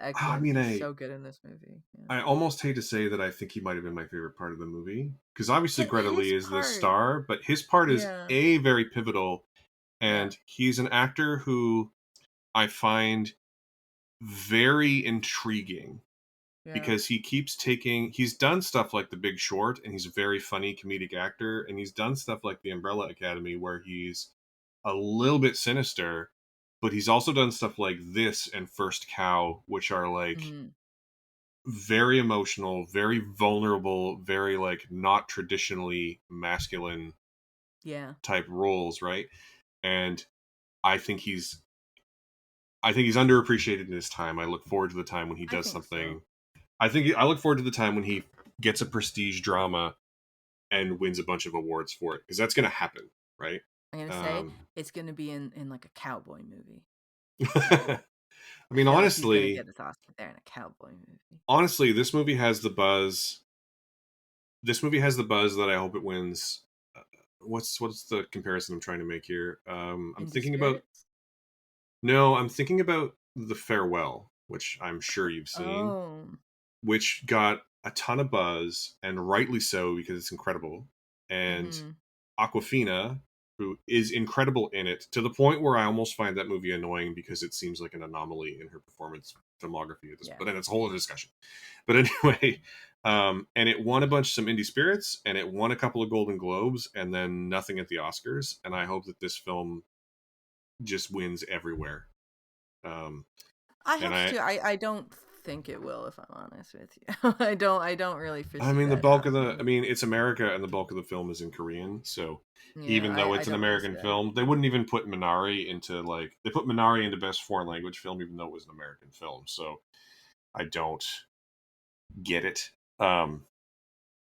I excellent. mean, He's so good in this movie. I Yeah. almost hate to say that I think he might have been my favorite part of the movie because obviously Greta His Lee is the part, star, but his part is yeah, a very pivotal, yeah, and he's an actor who I find very intriguing yeah. because he's done stuff like The Big Short and he's a very funny comedic actor, and he's done stuff like The Umbrella Academy where he's a little bit sinister, but he's also done stuff like this and First Cow, which are like Hmm. very emotional, very vulnerable, very like not traditionally masculine Yeah. type roles, right? And I think he's I think he's underappreciated in his time. I look forward to the time when he I does think so. something. I look forward to the time when he gets a prestige drama and wins a bunch of awards for it because that's going to happen, right? I'm gonna say Um, it's gonna be in like a cowboy movie. I I mean, feel like he's gonna get his Oscar there in a cowboy movie. honestly, this movie has the buzz. This movie has the buzz that I hope it wins. Uh, what's the comparison I'm trying to make here? I'm Indie thinking about Spirits. no, I'm thinking about The Farewell, which I'm sure you've seen, Oh. which got a ton of buzz and rightly so because it's incredible. And Mm-hmm. Aquafina, who is incredible in it to the point where I almost find that movie annoying because it seems like an anomaly in her performance filmography at this. Yeah. But then it's a whole other discussion. But anyway, and it won a bunch some indie spirits, and it won a couple of Golden Globes, and then nothing at the Oscars. And I hope that this film just wins everywhere. Um, I and hope so too. I don't think it will, if I'm honest with you. I don't really I foresee mean, that happening. it's America, and the bulk of the film is in Korean. So Yeah, even though I it's an don't really see American that film, they happening. wouldn't even put Minari into like they put Minari into best foreign language film, even though it was an American film. So I don't. get it. Um,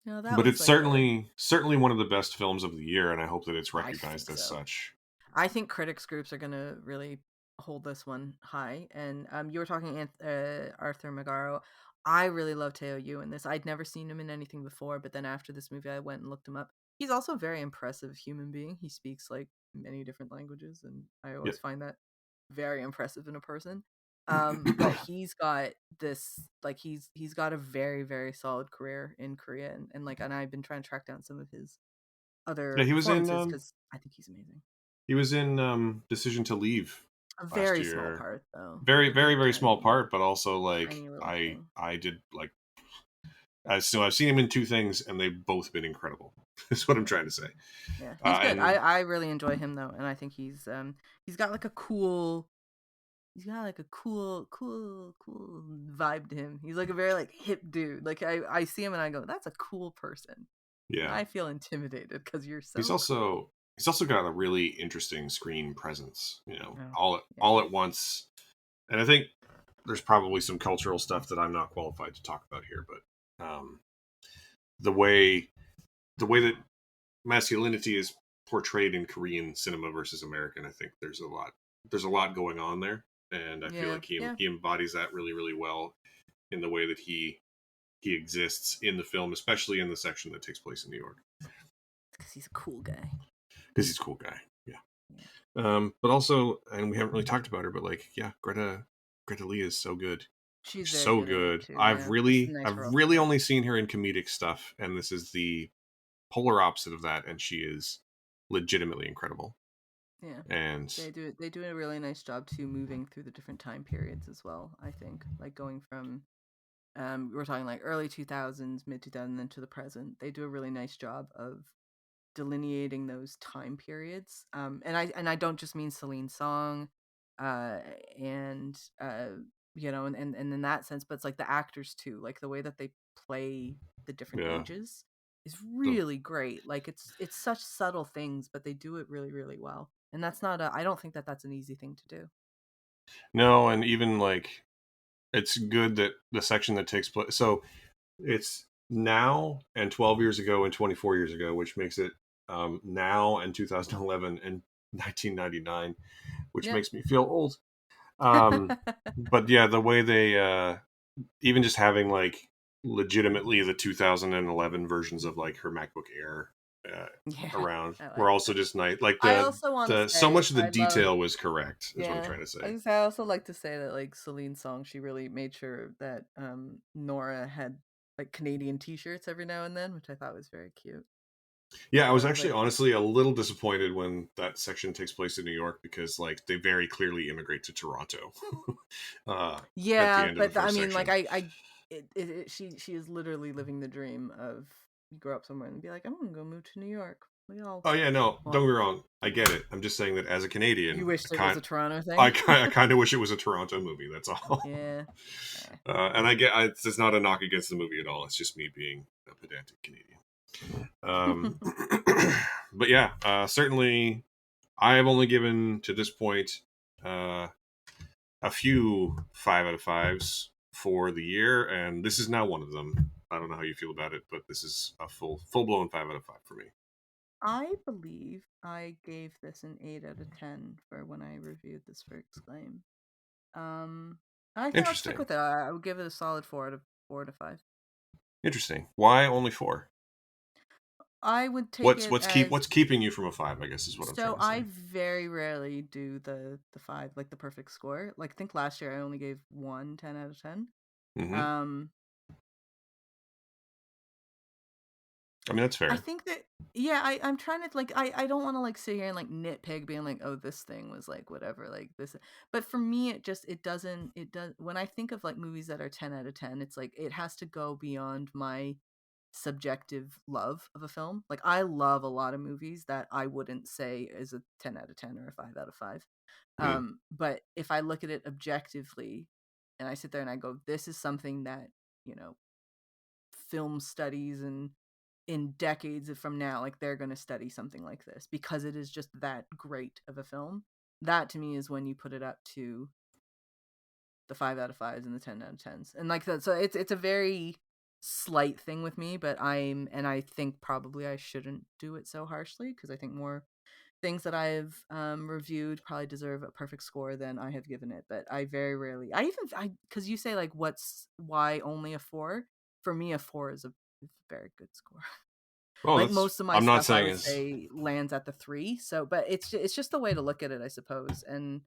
No, that but was it's like a. certainly one of the best films of the year, and I hope that it's I recognized think as so. such. I think critics groups are gonna really hold this one high. And you were talking Arthur Magaro. I really love Teo Yu in this. I'd never seen him in anything before, but then after this movie, I went and looked him up. He's also a very impressive human being. He speaks like many different languages, and I Yeah. always find that very impressive in a person. But he's got this like he's got a very very solid career in Korea, and I've been trying to track down some of his Yeah, other performances because I think he's amazing. he was in Decision to Leave A last very small year. part though, like Very, a very, very very small tiny, part, but also like tiny little thing. I did like so I've seen him in two things, and they've both been incredible. That's what I'm Yeah, trying to say. yeah, he's good. And I really enjoy him though, and I think he's got like a cool. He's got like a cool vibe to him. He's like a very like hip dude. Like I see him and I go, that's a cool person. And yeah, I feel intimidated because you're he's so cool. also he's also got a really interesting screen presence. You know, Oh, all yeah. at once. And I think there's probably some cultural stuff that I'm not qualified to talk about here, but the way the way that masculinity is portrayed in Korean cinema versus American, I think there's a lot going on there, and I feel Yeah, like yeah. he embodies that really really well in the way that he exists in the film, especially in the section that takes place in New York, Because he's a cool guy. because he's a cool guy. Yeah. Yeah. But also, and we haven't really talked about her, but like, yeah, Greta Lee is so good, She's very so good in it good. too, yeah. This is a nice I've role for really her. only seen her in comedic stuff, and this is the polar opposite of that, and she is legitimately incredible. Yeah. And They do a really nice job too moving through the different time periods as well, I think. Like going from we're talking like early 2000s, mid 2000s into the present. They do a really nice job of delineating those time periods. And I don't just mean Celine's song, uh, and and in that sense, but it's like the actors too, like the way that they play the different yeah, ages is the really great. Like it's such subtle things, but they do it really really well. And that's not a. I don't think that that's an easy thing to do. no, and even like it's good that the section that takes place. So it's now and 12 years ago and 24 years ago, which makes it now and 2011 and 1999, which Yeah. makes me feel old. But yeah, the way they even just having like legitimately the 2011 versions of like her MacBook Air uh, Yeah, around I were like also that. just nice. Like I also want to the so say much of the I love. detail was correct, is what I'm Yeah, trying to say. I also like to say that like Celine's song, she really made sure that Nora had like Canadian T-shirts every now and then, which I thought was very cute. Yeah, I was I was actually like, honestly a little disappointed when that section takes place in New York, because like they very clearly immigrate to Toronto uh, at the yeah, end of the but I first mean, like section. she is literally living the dream of you grow up somewhere and be like, I'm gonna go move to New York. We all, Oh yeah, no, don't well, get me wrong, I get it. I'm just saying that as a you Canadian, wished it was a Toronto I thing. kind I kind of wish it was a Toronto movie. That's all. Yeah. Eh. And it's not a knock against the movie at all. It's just me being a pedantic Canadian. Um, but yeah, certainly I have only given to this point uh, a few 5 out of 5s for the year, and this is now one of them. I don't know how you feel about it, but this is a full blown 5 out of 5 for me. I believe I gave this an 8 out of 10 for when I reviewed this for Exclaim. Um, I think I'll stick Interesting, with it. I would give it a solid 4 out of 5. interesting. Why only 4? I would take it as What's keeping you from a 5? I guess is what I'm so. trying to I say. very rarely do the 5, like the perfect score. Like I think last year I only gave one 10 out of 10. Hmm. Um, I mean, that's I fair. think that yeah, I'm trying to like I don't want to like sit here and like nitpick being like, oh, this thing was like whatever, like this, but for me it doesn't it does when I think of like movies that are 10 out of 10, it's like it has to go beyond my subjective love of a film. Like I love a lot of movies that I wouldn't say is a 10 out of 10 or a 5 out of 5. Mm, But if I look at it objectively and I sit there and I go, this is something that, you know, film studies and in decades from now, like they're going to study something like this because it is just that great of a film. That to me is when you put it up to the 5 out of 5s and the 10 out of 10s, and like that. So it's a very slight thing with me, but I think probably I shouldn't do it so harshly, because I think more things that I've reviewed probably deserve a perfect score than I have given it. But I very rarely, because you say like, why only a 4? For me, a 4 is a very good score. Oh, Like that's most of my I'm not stuff, I saying would it's. say lands at the 3. So, but it's just a way to look at it, I suppose. And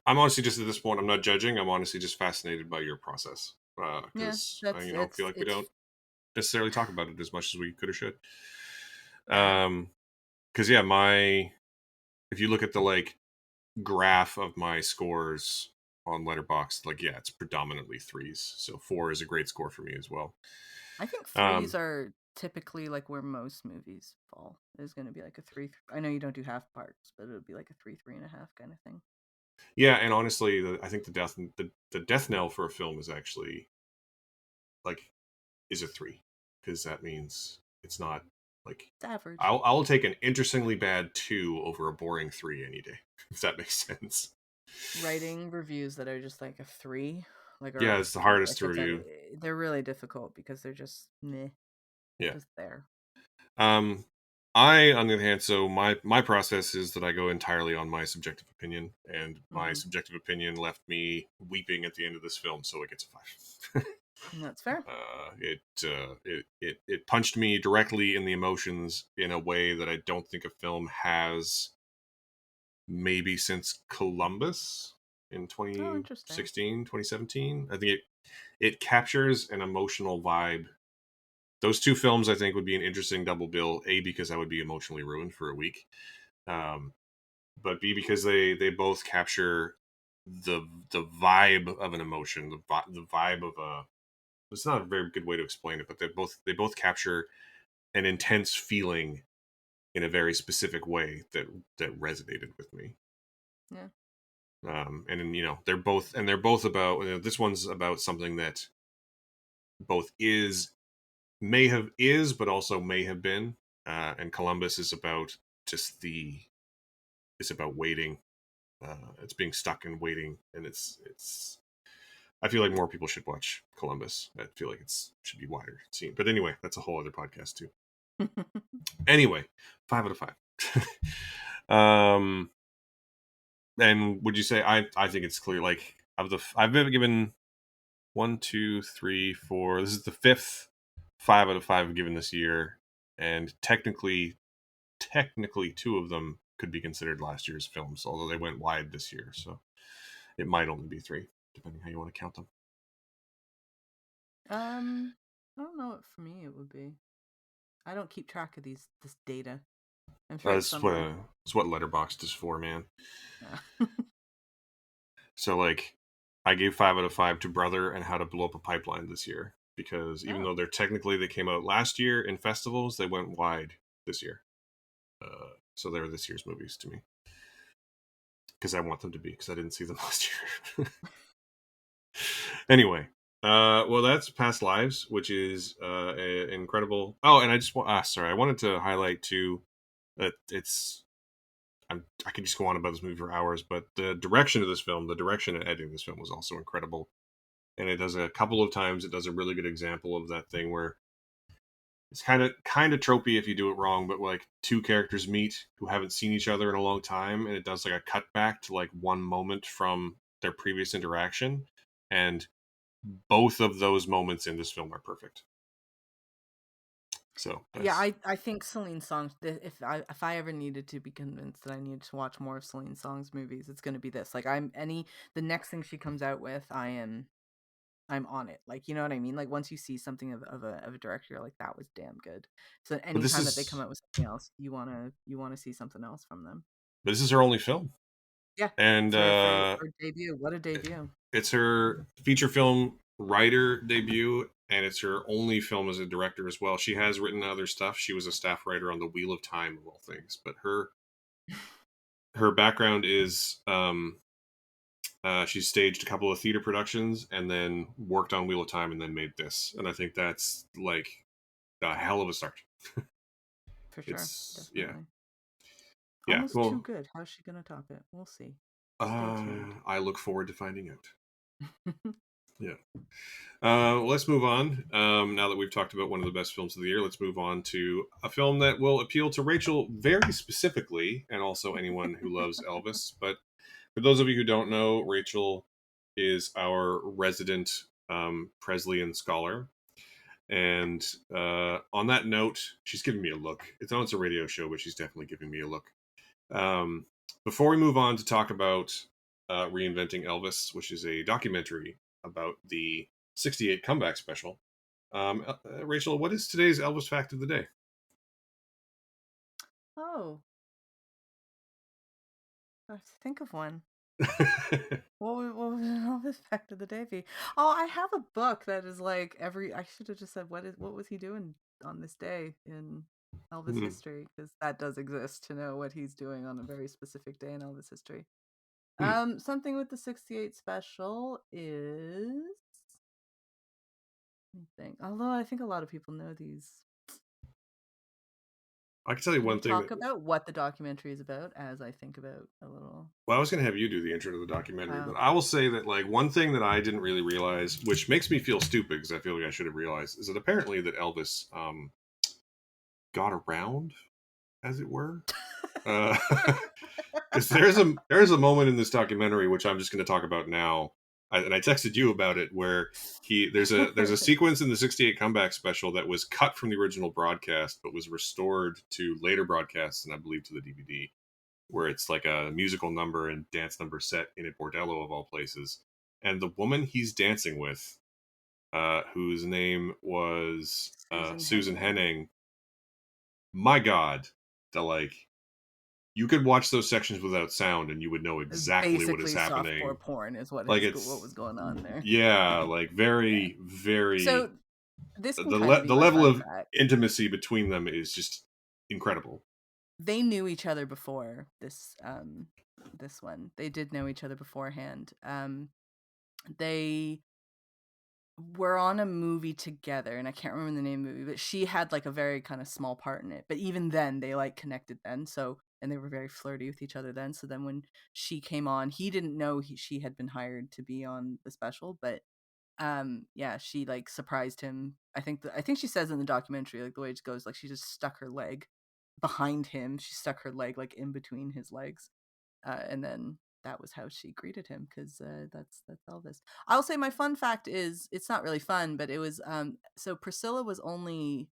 I'm honestly just at this point. I'm not judging. I'm honestly just fascinated by your process yeah, because I, that's feel like we it's don't necessarily talk about it as much as we could or should. yeah. Because yeah, my if you look at the like graph of my scores on Letterboxd, like yeah, it's predominantly threes. So 4 is a great score for me as well. I think threes Um, are typically like where most movies fall. Is going to be like a 3. I know you don't do half parts, but it would be like a 3.5 kind of thing. yeah, and honestly, I think the death knell for a film is actually like is a 3 because that means it's not like It's average. I'll take an interestingly bad 2 over a boring 3 any day if that makes sense. Writing reviews that are just like a 3, like, Yeah, or it's the hardest if to it's any, review. they're really difficult because they're just meh, Yeah. just there. Um, I, on the other hand, so my process is that I go entirely on my subjective opinion, and my Mm-hmm. subjective opinion left me weeping at the end of this film, so it gets a 5. That's fair. It punched me directly in the emotions in a way that I don't think a film has maybe since Columbus in Oh, interesting. 2016, 2017. I think it captures an emotional vibe. Those two films, I think, would be an interesting double bill. A, because I would be emotionally ruined for a week, um, but B, because they both capture the vibe of an emotion, the vibe of a. It's not a very good way to explain it, but they both capture an intense feeling in a very specific way that resonated with me. Yeah. And they're both about this one's about something that both but also may have been, and Columbus is about just the it's about waiting. It's being stuck and waiting, and it's. I feel like more people should watch Columbus. I feel like it's should be wider seen. But anyway, that's a whole other podcast too. Anyway, 5 out of 5. um, and would you say I think it's clear like I've been given 1, 2, 3, 4. This is the fifth 5 out of 5 I've given this year, and technically 2 of them could be considered last year's films, although they went wide this year, so it might only be 3, depending how you want to count them. um, I don't know what for me it would be. I don't keep track of this data. I'm sure it's That's what somewhere. it's what Letterboxd is for, man. Yeah. So like, I gave 5 out of 5 to Brother and How to Blow Up a Pipeline this year because even Oh, though they came out last year in festivals, they went wide this year. So they're this year's movies to me because I want them to be because I didn't see them last year. Anyway, well, that's Past Lives, which is incredible. Oh, and I just want, sorry, I wanted to highlight too that I could just go on about this movie for hours, but the direction of this film, the direction and editing of this film was also incredible. And it does a couple of times, it does a really good example of that thing where it's kind of tropey if you do it wrong, but like two characters meet who haven't seen each other in a long time, and it does like a cutback to like one moment from their previous interaction, and both of those moments in this film are perfect. So yeah. that's I think Celine Song's. If I ever needed to be convinced that I needed to watch more of Celine Song's movies, it's going to be this. Like, the next thing she comes out with, I'm on it. Like, you know what I mean? Like, once you see something of a director, you're like, that was damn good. So but this anytime that they come is out with something else, you wanna see something else from them. but this is her only film, Yeah, and for debut. What a debut. it's her feature film writer debut, and it's her only film as a director as well. She has written other stuff. She was a staff writer on The Wheel of Time of all things, but her background is she staged a couple of theater productions and then worked on Wheel of Time and then made this. And I think that's like a hell of a start. For sure, It's yeah, definitely. yeah. Almost too Well, good. How's she gonna top it? We'll see. Stay tuned. I look forward to finding out. Yeah. Let's move on. Now that we've talked about one of the best films of the year, let's move on to a film that will appeal to Rachel very specifically, and also anyone who loves Elvis. But for those of you who don't know, Rachel is our resident Presleyan scholar. And on that note, she's giving me a look. It's a radio show, but she's definitely giving me a look. Um, Before we move on to talk about Reinventing Elvis, which is a documentary about the '68 comeback special, Rachel, what is today's Elvis fact of the day? Oh, I have to think of one. What would Elvis fact of the day be? Oh, I have a book that is like every. I should have just said what was he doing on this day in Elvis Hmm. history, because that does exist to know what he's doing on a very specific day in Elvis history. Hmm. Something with the '68 special is, let me think. Although I think a lot of people know these. I can tell you Can one we thing that. talk about what the documentary is about as I think about a little? Well, I was going to have you do the intro to the documentary, but Oh. I will say that like one thing that I didn't really realize, which makes me feel stupid because I feel like I should have realized, is that apparently that Elvis got around, as it were. Uh, because there's a moment in this documentary which I'm just going to talk about now, and I texted you about it, where there's a sequence in the '68 comeback special that was cut from the original broadcast but was restored to later broadcasts and I believe to the DVD, where it's like a musical number and dance number set in a bordello of all places, and the woman he's dancing with, whose name was Susan Susan Henning. Henning. My God, the like you could watch those sections without sound and you would know It's exactly what is basically softcore happening. porn is Like what was it's going on there. yeah, like Yeah. very very So this can the kind of be the my level fun of fact. intimacy between them is just incredible. They knew each other before this one. They did know each other beforehand. They were on a movie together, and I can't remember the name of the movie, but she had like a very kind of small part in it. But even then they like connected then. So, and they were very flirty with each other then. So then when she came on, he didn't know she had been hired to be on the special, but yeah, she like surprised him. I think she says in the documentary, like the way it goes, like she just stuck her leg behind him. She stuck her leg like in between his legs, and then that was how she greeted him, because that's Elvis. I'll say my fun fact is, it's not really fun, but it was so Priscilla was only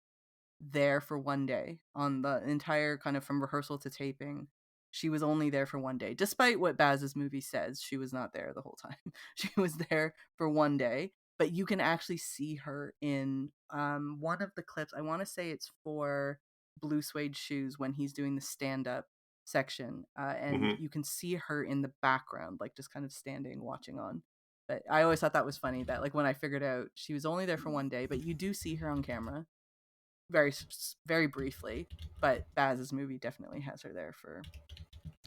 there for one day on the entire kind of from rehearsal to taping. She was only there for one day, despite what Baz's movie says. She was not there the whole time. She was there for one day, but you can actually see her in one of the clips. I want to say it's for Blue Suede Shoes, when he's doing the stand up section, and Hmm. you can see her in the background, like just kind of standing watching on. But I always thought that was funny that like when I figured out she was only there for one day, but you do see her on camera very very briefly. But Baz's movie definitely has her there for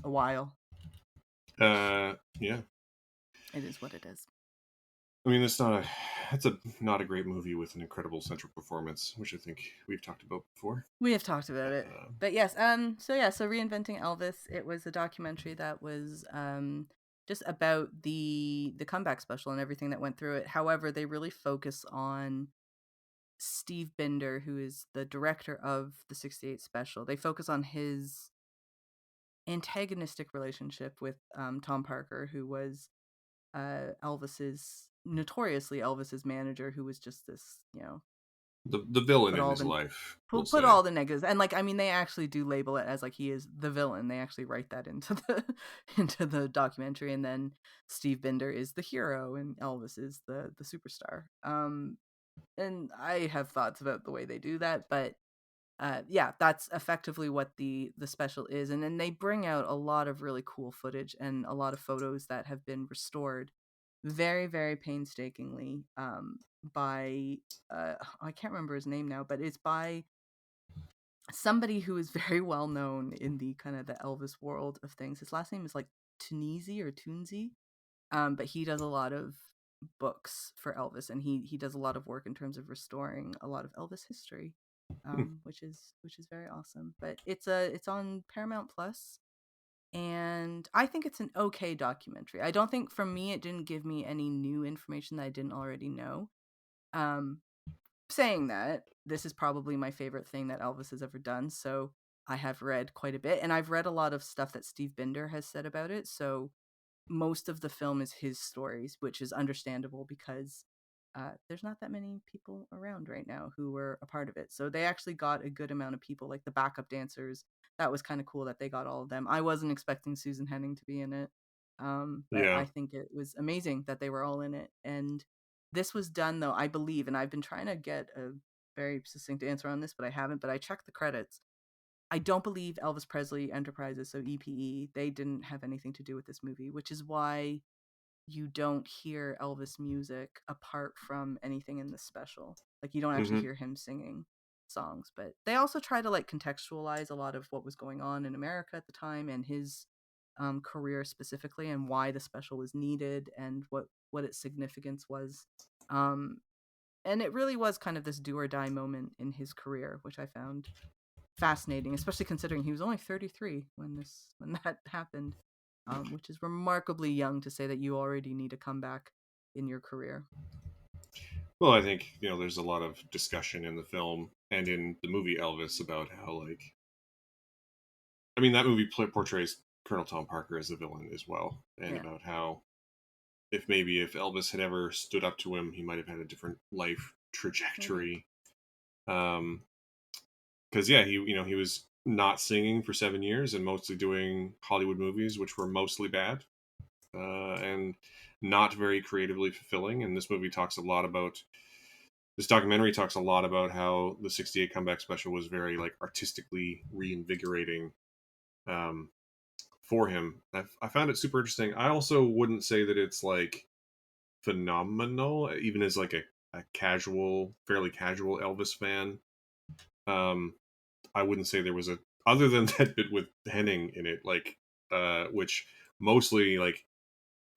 a while, which Yeah. it is what it is. I mean, it's a not a great movie with an incredible central performance, which I think we've talked about before. We have talked about it, Uh, but yes. So Reinventing Elvis. It was a documentary that was just about the comeback special and everything that went through it. However, they really focus on Steve Binder, who is the director of the '68 special. They focus on his antagonistic relationship with Tom Parker, who was Elvis's manager, who was just this, the villain put in all his the life, we'll put say. all the negatives, and like I mean they actually do label it as like he is the villain. They actually write that into the into the documentary, and then Steve Binder is the hero and Elvis is the superstar. And I have thoughts about the way they do that, but yeah, that's effectively what the special is. And then they bring out a lot of really cool footage and a lot of photos that have been restored very, very painstakingly, by I can't remember his name now, but it's by somebody who is very well known in the kind of the Elvis world of things. His last name is like Tunisi or Tunzi, but he does a lot of books for Elvis, and he does a lot of work in terms of restoring a lot of Elvis history, Hmm. which is very awesome. But it's on Paramount Plus. and I think it's an okay documentary. I don't think, for me, it didn't give me any new information that I didn't already know. Um, Saying that, this is probably my favorite thing that Elvis has ever done, so I have read quite a bit, and I've read a lot of stuff that Steve Binder has said about it, so most of the film is his stories, which is understandable because there's not that many people around right now who were a part of it. So they actually got a good amount of people, like the backup dancers. That was kind of cool that they got all of them. I wasn't expecting Susan Henning to be in it, but Yeah. I think it was amazing that they were all in it. And this was done, though, I believe, and I've been trying to get a very succinct answer on this, but I haven't. But I checked the credits. I don't believe Elvis Presley Enterprises, so EPE, they didn't have anything to do with this movie, which is why you don't hear Elvis music apart from anything in this special. Like, you don't actually Hmm. hear him singing songs, but they also try to like contextualize a lot of what was going on in America at the time and his career specifically, and why the special was needed and what its significance was. Um, and it really was kind of this do or die moment in his career, which I found fascinating, especially considering he was only 33 when that happened, which is remarkably young to say that you already need a comeback in your career. Well, I think there's a lot of discussion in the film and in the movie Elvis about how, like, I mean, that movie portrays Colonel Tom Parker as a villain as well, and Yeah. about how if Elvis had ever stood up to him, he might have had a different life Maybe. trajectory. Um, because yeah, he was not singing for 7 years and mostly doing Hollywood movies, which were mostly bad and not very creatively fulfilling. And this documentary talks a lot about how the '68 comeback special was very like artistically reinvigorating um, for him. I found it super interesting. I also wouldn't say that it's like phenomenal, even as like a fairly casual Elvis fan. Um, I wouldn't say there was a other than that bit with Henning in it, like which mostly like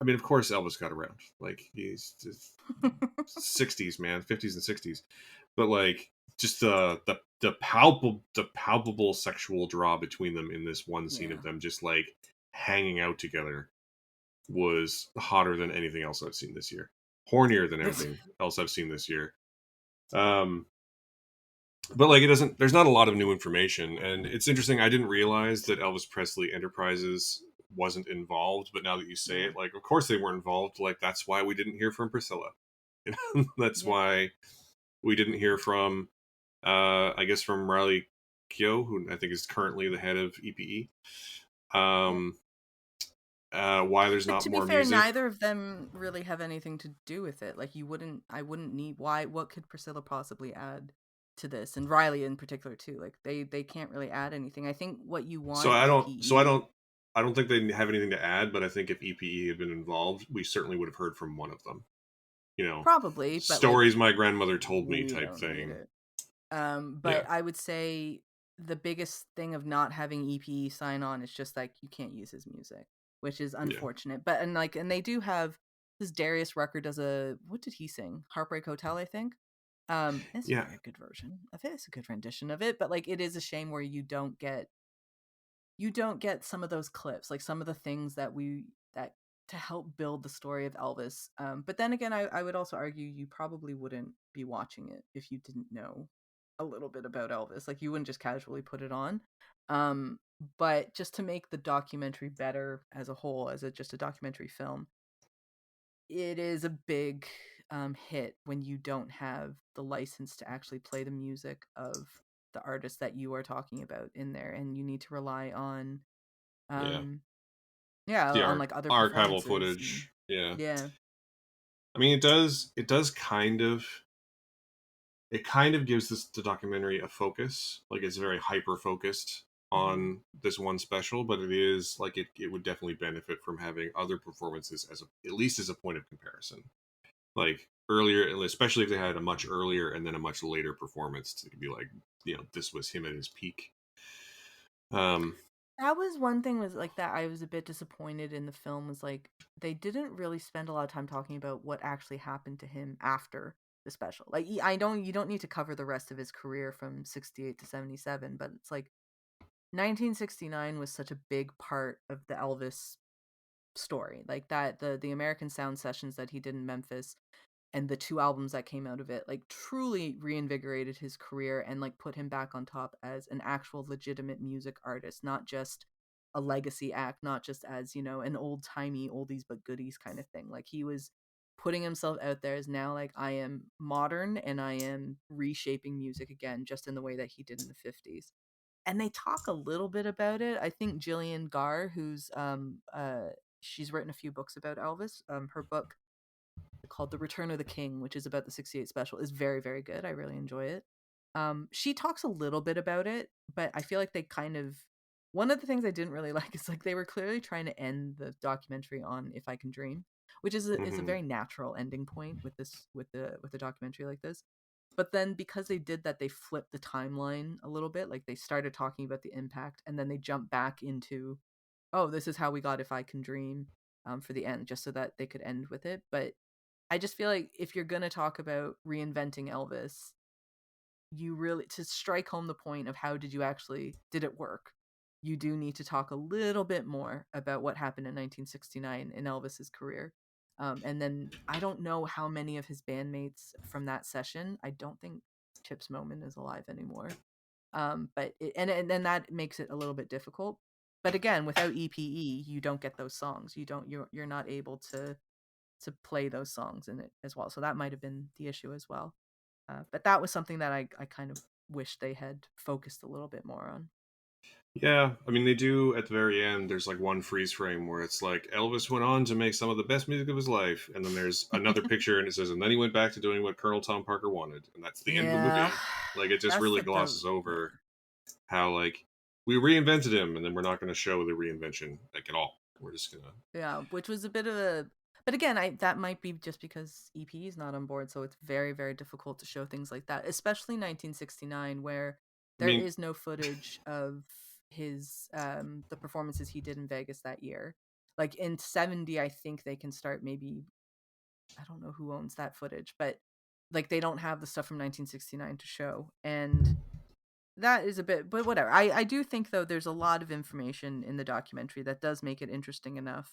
I mean, of course Elvis got around. Like he's just 60s, man, 50s and 60s. But like just the palpable sexual draw between them in this one scene Yeah. of them just like hanging out together was hotter than anything else I've seen this year. Hornier than everything else I've seen this year. Um but like it doesn't there's not a lot of new information, and it's interesting. I didn't realize that Elvis Presley Enterprises wasn't involved, but now that you say Yeah. it, like of course they weren't involved. Like that's why we didn't hear from Priscilla. That's Yeah. why we didn't hear from I guess from Riley Keough, who I think is currently the head of EPE. Yeah. um why there's But not to be more fair, music. neither of them really have anything to do with it. Like, I wouldn't need, why, what could Priscilla possibly add to this? And Riley in particular too. Like, they can't really add anything. I think what you so want i don't so i EPE, don't I don't think they have anything to add, but I think if EPE had been involved, we certainly would have heard from one of them. probably, but like, Stories my grandmother told me we type don't need thing. it. Yeah, But I would say the biggest thing of not having EPE sign on is just like you can't use his music, which is yeah, unfortunate. But and they do have this Darius Rucker does a, what did he sing? Heartbreak Hotel, I think. It's a yeah, very good version of it. It's a good rendition of it, but like it is a shame where you don't get some of those clips, like some of the things that to help build the story of Elvis. But then again, I would also argue you probably wouldn't be watching it if you didn't know a little bit about Elvis. Like you wouldn't just casually put it on. Um, but just to make the documentary better as a whole, as just a documentary film, it is a big hit when you don't have the license to actually play the music of the artist that you are talking about in there, and you need to rely on yeah. um yeah, The on like other archival performances and footage. Yeah, yeah. I mean, it does kind of gives the documentary a focus. Like it's very hyper focused Hmm. on this one special, but it is like it would definitely benefit from having other performances at least as a point of comparison. Like earlier, especially if they had a much earlier and then a much later performance to be like, this was him at his peak. Um, That was one thing, was like that I was a bit disappointed in the film, was like they didn't really spend a lot of time talking about what actually happened to him after the special. Like I don't you don't need to cover the rest of his career from 68 to 77, but it's like 1969 was such a big part of the Elvis story. Like that the American Sound sessions that he did in Memphis and the two albums that came out of it like truly reinvigorated his career and like put him back on top as an actual legitimate music artist, not just a legacy act, not just as, an old-timey oldies but goodies kind of thing. Like he was putting himself out there as now like I am modern and I am reshaping music again just in the way that he did in the 50s. And they talk a little bit about it. I think Jillian Garr, who's she's written a few books about Elvis. Her book called The Return of the King, which is about the 68 special, is very, very good. I really enjoy it. She talks a little bit about it, but I feel like they kind of one of the things I didn't really like is like they were clearly trying to end the documentary on If I Can Dream, which is a Hmm. very natural ending point with this with the documentary like this. But then because they did that, they flipped the timeline a little bit. Like they started talking about the impact and then they jumped back into, oh, this is how we got If I Can Dream for the end, just so that they could end with it. But I just feel like if you're going to talk about reinventing Elvis, you really, to strike home the point of how did it work? You do need to talk a little bit more about what happened in 1969 in Elvis's career. And then I don't know how many of his bandmates from that session. I don't think Chips Moman is alive anymore. And then that makes it a little bit difficult. But again, without EPE, you don't get those songs. You're not able to play those songs in it as well. So that might have been the issue as well. But that was something that I kind of wish they had focused a little bit more on. Yeah, I mean, they do at the very end. There's like one freeze frame where it's like Elvis went on to make some of the best music of his life, and then there's another picture and it says, and then he went back to doing what Colonel Tom Parker wanted, and that's the end of the Yeah, movie. Like it just that's really the glosses yeah. over how like we reinvented him, and then we're not going to show the reinvention like at all. We're just gonna. Yeah, which was a bit of a. But again, I that might be just because EP is not on board, so it's very, very difficult to show things like that, especially 1969, where I there mean, is no footage of his the performances he did in Vegas that year. Like in 70, I think they can start maybe I don't know who owns that footage, but like they don't have the stuff from 1969 to show. And that is a bit, but whatever. I do think though there's a lot of information in the documentary that does make it interesting enough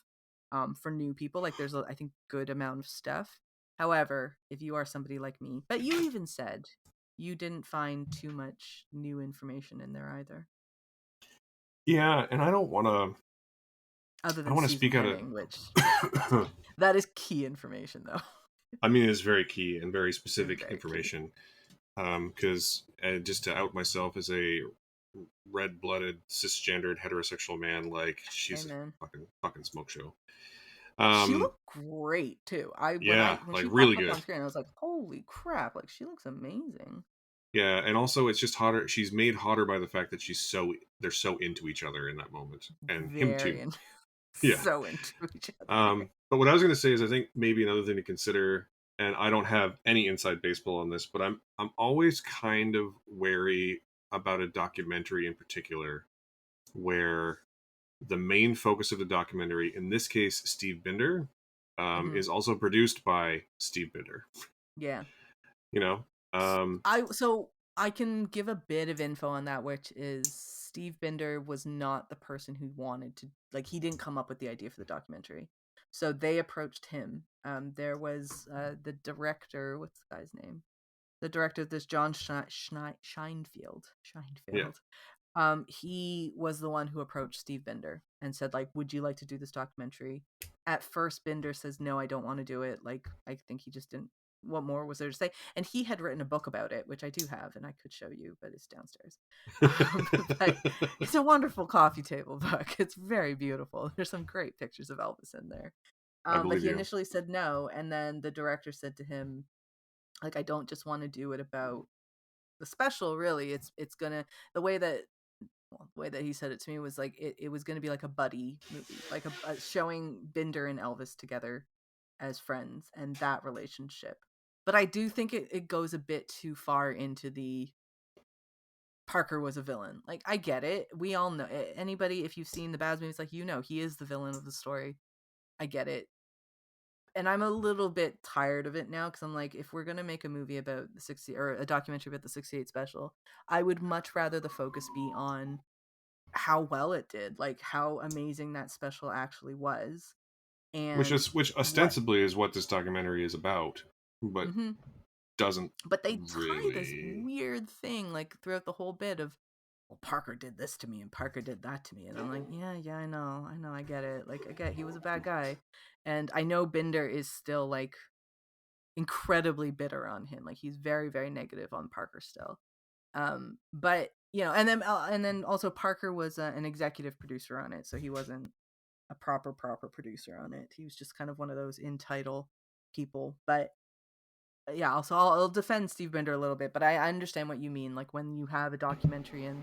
for new people. Like there's a I think good amount of stuff. However, if you are somebody like me, but you even said you didn't find too much new information in there either, yeah, and I don't want to. other I don't than want to Susan speak out Henning, which of. that is key information though. I mean, it's very key and very It's specific very key. information. Because just to out myself as a red-blooded, cisgendered, heterosexual man, like Hey she's a man, fucking smoke show. she Um, looked great too. I yeah, when like she really popped up on good. screen, I was like, holy crap! Like she looks amazing. Yeah, and also it's just hotter. She's made hotter by the fact that they're so into each other in that moment, and him Very too. into Yeah. so into each other. But what I was going to say is, I think maybe another thing to consider, and I don't have any inside baseball on this, but I'm always kind of wary about a documentary in particular where the main focus of the documentary, in this case, Steve Binder, Hmm. is also produced by Steve Binder. Yeah. You know, um, I can give a bit of info on that, which is Steve Binder was not the person who wanted to like he didn't come up with the idea for the documentary. So they approached him. There was the director, what's the guy's name? The director of this John Scheinfeld. yeah. Scheinfeld. He was the one who approached Steve Binder and said, like, would you like to do this documentary? At first, Binder says, no, I don't want to do it. Like, I think he just didn't. What more was there to say? And he had written a book about it, which I do have, and I could show you, but it's downstairs. Um, but it's a wonderful coffee table book. It's very beautiful. There's some great pictures of Elvis in there. I But believe he you. initially said no, and then the director said to him, like, I don't just want to do it about the special. Really, it's gonna the way that well, the way that he said it to me was like it was going to be like a buddy movie, like a showing Binder and Elvis together as friends and that relationship. But I do think it goes a bit too far into the Parker was a villain. Like I get it. We all know anybody if you've seen the Baz movies, like he is the villain of the story. I get it. And I'm a little bit tired of it now because I'm like, if we're gonna make a movie about the 60 or a documentary about the 68 special, I would much rather the focus be on how well it did, like how amazing that special actually was, which and is which what. ostensibly is what this documentary is about, but Hmm. doesn't But they tie this really. weird thing like throughout the whole bit of, well, Parker did this to me and Parker did that to me, and I'm like, yeah, yeah, I know, I get it. Like, I get he was a bad guy, and I know Binder is still like incredibly bitter on him. Like, he's very, very negative on Parker still. But you know, and then also Parker was an executive producer on it, so he wasn't a proper producer on it. He was just kind of one of those in title people. But yeah, also I'll defend Steve Binder a little bit, but I understand what you mean. Like when you have a documentary and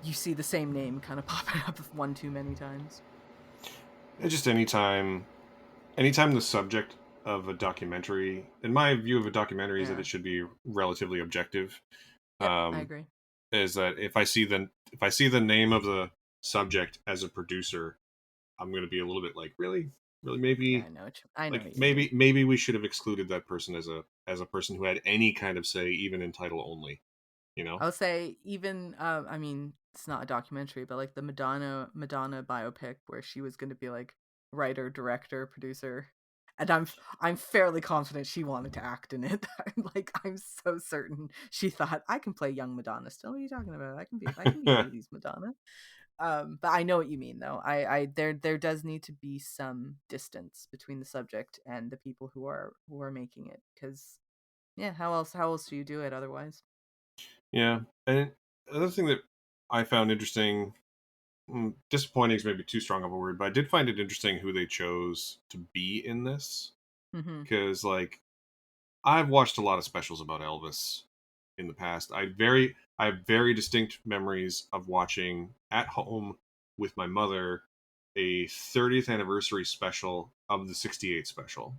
you see the same name kind of popping up one too many times. It's just anytime the subject of a documentary, in my view of a documentary, is that Yeah. it should be relatively objective. Yep, I Um, agree. is that if I see the name of the subject as a producer, I'm going to be a little bit like, really, Yeah, maybe, I know like what you mean. maybe we should have excluded that person as a person who had any kind of say, even in title only. You know? I'll say even I mean, it's not a documentary, but like the Madonna biopic where she was going to be like writer, director, producer. And I'm fairly confident she wanted to act in it. I'm so certain she thought I can play young Madonna still. What are you talking about? I can be 80s Madonna. But I know what you mean though. I there does need to be some distance between the subject and the people who are making it, because yeah, how else do you do it otherwise? Yeah. And another thing that I found interesting, disappointing is maybe too strong of a word, but I did find it interesting who they chose to be in this. Mhm. Because, like, I've watched a lot of specials about Elvis in the past. I have very distinct memories of watching at home with my mother a 30th anniversary special of the 68 special.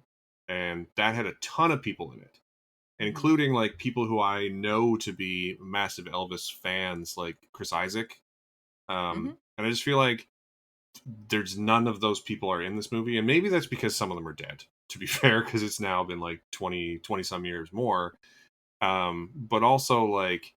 And that had a ton of people in it, Mhm. including like people who I know to be massive Elvis fans, like Chris Isaac. Mhm. And I just feel like there's none of those people are in this movie, and maybe that's because some of them are dead. To be fair, because it's now been like 20 some years more. But also like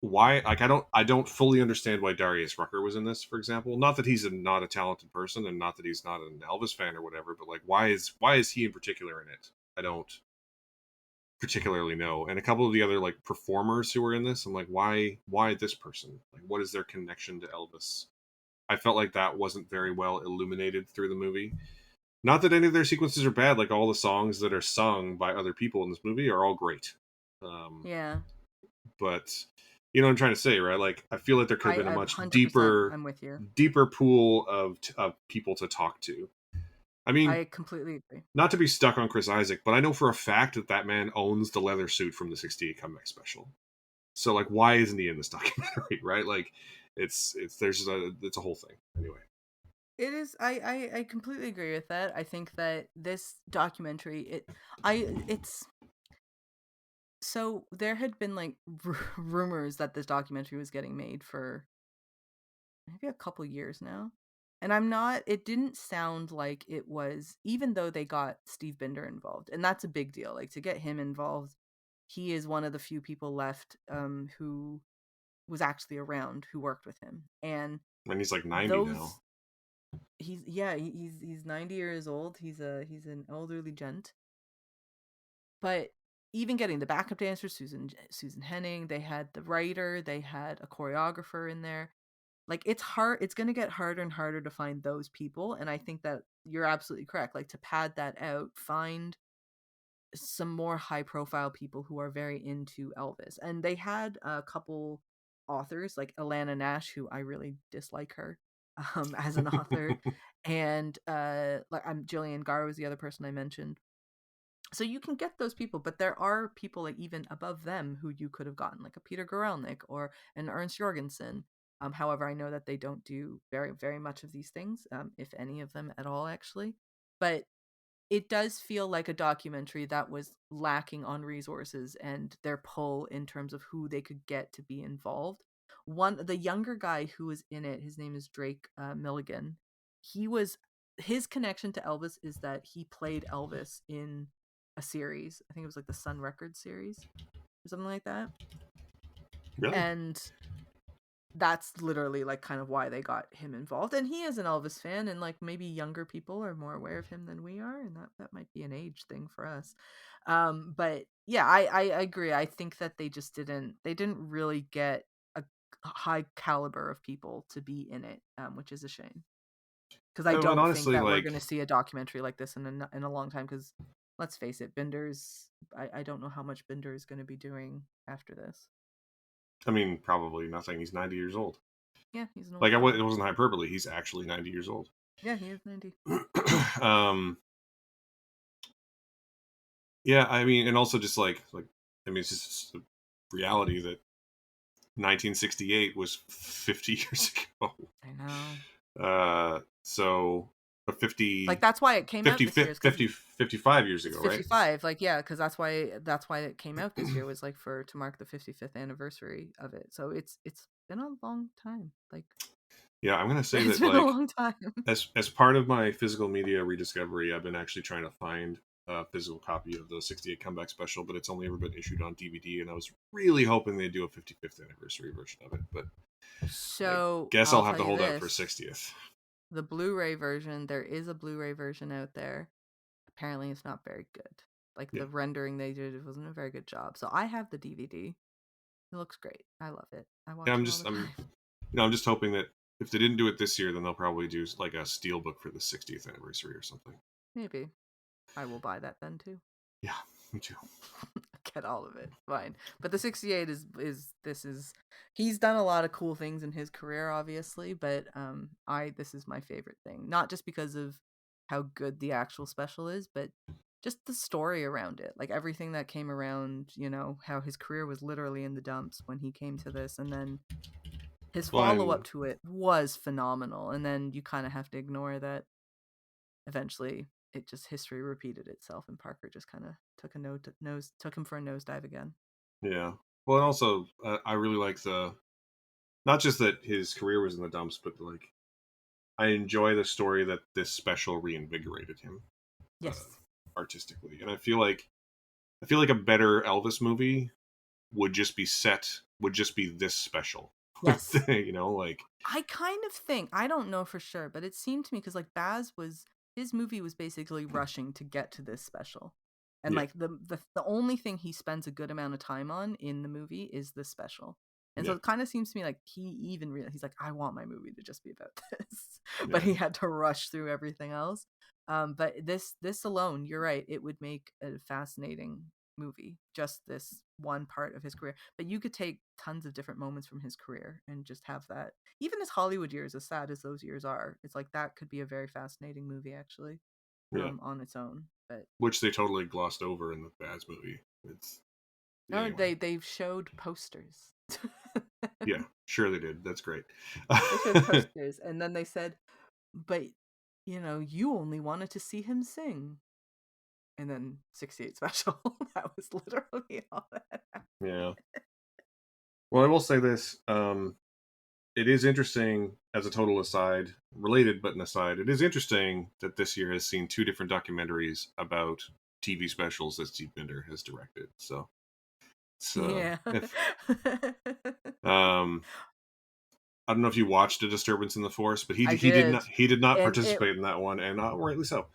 why? Like I don't fully understand why Darius Rucker was in this, for example. Not that he's not a talented person, and not that he's not an Elvis fan or whatever. But like why is he in particular in it? I don't particularly know. And a couple of the other like performers who were in this, I'm like, why this person? Like, what is their connection to Elvis? I felt like that wasn't very well illuminated through the movie. Not that any of their sequences are bad. Like all the songs that are sung by other people in this movie are all great. Um, Yeah. but you know what I'm trying to say, right? Like I feel like there could have been a I much 100% I'm with you. deeper pool of people to talk to. I mean, I completely agree. not to be stuck on Chris Isaac, but I know for a fact that that man owns the leather suit from the '68 comeback special. So like, why isn't he in this documentary? Right? Like, it's a whole thing. Anyway, It is I completely agree with that. I think that this documentary it's so there had been like rumors that this documentary was getting made for maybe a couple years now. And it didn't sound like it was, even though they got Steve Binder involved. And that's a big deal. Like to get him involved, he is one of the few people left who was actually around who worked with him. And and he's like 90 now. those he's 90 years old. He's an elderly gent. But even getting the backup dancer, Susan Henning, they had the writer, they had a choreographer in there. Like it's going to get harder and harder to find those people, and I think that you're absolutely correct. Like to pad that out, find some more high profile people who are very into Elvis. And they had a couple authors like Alana Nash, who I really dislike her as an author, and like I'm Jillian Garr was the other person I mentioned. So you can get those people, but there are people like even above them who you could have gotten, like a Peter Guralnick or an Ernst Jorgensen. However, I know that they don't do very, very much of these things, if any of them at all, actually. But it does feel like a documentary that was lacking on resources and their pull in terms of who they could get to be involved. The younger guy who was in it, his name is Drake Milligan. He was his connection to Elvis is that he played Elvis in a series. I think it was like the Sun Records series or something like that. Really? And that's literally like kind of why they got him involved. And he is an Elvis fan, and like maybe younger people are more aware of him than we are, and that might be an age thing for us. But yeah, I agree. I think that they didn't really get a high caliber of people to be in it, which is a shame. Because I And don't think honestly, that we're like, going to see a documentary like this in a long time. Because let's face it, Binder's. I don't know how much Binder is going to be doing after this. I mean, probably nothing. He's 90 years old. Yeah, he's an Like, old fella. it wasn't hyperbole. He's actually 90 years old. Yeah, he is 90. um, yeah, I mean, and also just I mean, it's just the reality that 1968 was 50 years ago. I know. So, Like that's why it came out 50, this year. Is because 55 years it's ago, right? 55. Like yeah, because that's why it came out this year was like to mark the 55th anniversary of it. So it's been a long time. Like Yeah, I'm gonna say it's that, been a like, long time. as part of my physical media rediscovery, I've been actually trying to find a physical copy of the 68 comeback special, but it's only ever been issued on DVD, and I was really hoping they'd do a 55th anniversary version of it, but I So guess I'll I'll have tell to you hold out for this: 60th. the Blu-ray version. There is a Blu-ray version out there. Apparently, it's not very good. Like Yeah. the rendering they did, it wasn't a very good job. So I have the DVD. It looks great. I love it. I Yeah, watch it all the time. I'm just hoping that if they didn't do it this year, then they'll probably do like a steelbook for the 60th anniversary or something. Maybe I will buy that then too. Yeah, me too. Get all of it. Fine. But the 68 is he's done a lot of cool things in his career obviously, but I this is my favorite thing. Not just because of how good the actual special is, but just the story around it. Like everything that came around, how his career was literally in the dumps when he came to this, and then his Well, follow-up to it was phenomenal. And then you kind of have to ignore that eventually it just history repeated itself, and Parker just kind of took him for a nosedive again. yeah. Well, and also, I really like not just that his career was in the dumps, but like I enjoy the story that this special reinvigorated him uh, Yes. artistically, and I feel like a better Elvis movie would just be this special. Yes. Like, I kind of think, I don't know for sure, but it seemed to me because like Baz was his movie was basically rushing to get to this special. And yeah, like the only thing he spends a good amount of time on in the movie is the special. And so yeah, it kind of seems to me like he even realized he's like, I want my movie to just be about this. But yeah, he had to rush through everything else. But this alone, you're right, it would make a fascinating movie, just this one part of his career. But you could take tons of different moments from his career and just have that. Even his Hollywood years, as sad as those years are, it's like that could be a very fascinating movie actually, yeah. on its own. But Which they totally glossed over in the Baz movie. It's no, anyway. they showed posters. Yeah, sure they did. That's great. They showed posters, and then they said, "But you only wanted to see him sing." And then 68 special. That was literally all that. Yeah. Well, I will say this. It is interesting, as a total aside, related but an aside, it is interesting that this year has seen two different documentaries about TV specials that Steve Binder has directed. So Yeah. if um, I don't know if you watched A Disturbance in the Force, but I did. he did not And it participate in that one, and rightly so.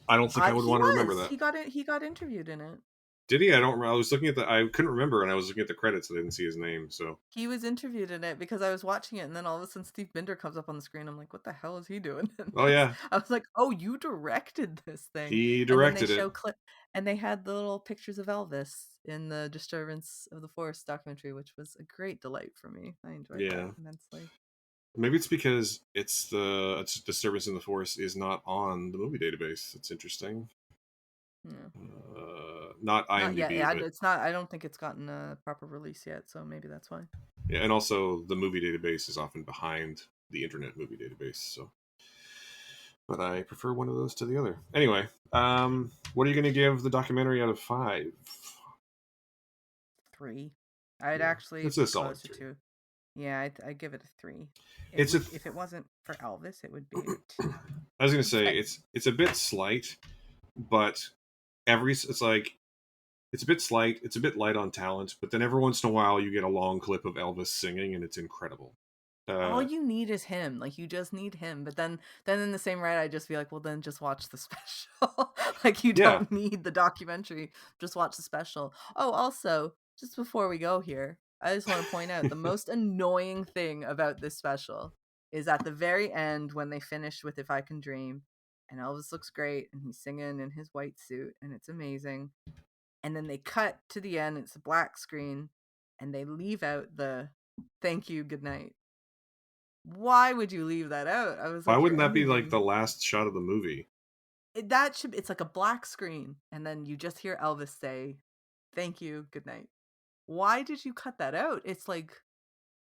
I don't think I would he want to remember was. that. He got interviewed in it. Did he? I don't. I was looking at I couldn't remember, and I was looking at the credits. I didn't see his name. So, He was interviewed in it because I was watching it, and then all of a sudden Steve Binder comes up on the screen. I'm like, what the hell is he doing in oh this? yeah, I was like, oh, you directed this thing. he And then they directed it. show clip, and they had the little pictures of Elvis in the Disturbance of the Forest documentary, which was a great delight for me. I enjoyed that Yeah, immensely. maybe it's because it's Disturbance in the Force is not on the movie database. It's interesting. Yeah. Not Not yet. IMDb, Yeah, but it's not. I don't think it's gotten a proper release yet, so maybe that's why. yeah, and also the movie database is often behind the Internet Movie Database. So, but I prefer one of those to the other. Anyway, what are you going to give the documentary out of 5? 3. I'd Yeah, actually it's a be solid closer 3. to. Yeah, I give it a 3. It It's a. would if it wasn't for Elvis, it would be a 2. I was going to say But it's a bit slight, but it's like it's a bit slight, it's a bit light on talent, but then every once in a while you get a long clip of Elvis singing, and it's incredible. All Uh, you need is him. Like, you just need him. But then in the same right, I just feel like, well, then just watch the special. Like, you yeah, don't need the documentary. Just watch the special. Oh, also, just before we go here, I just want to point out the most annoying thing about this special is at the very end when they finish with "If I Can Dream," and Elvis looks great and he's singing in his white suit and it's amazing. And then they cut to the end. It's a black screen, and they leave out the "Thank you, good night." Why would you leave that out? I was why like, you're wouldn't that be like ending. the last shot of the movie? That should, it's like a black screen, and then you just hear Elvis say, "Thank you, good night." Why did you cut that out? It's like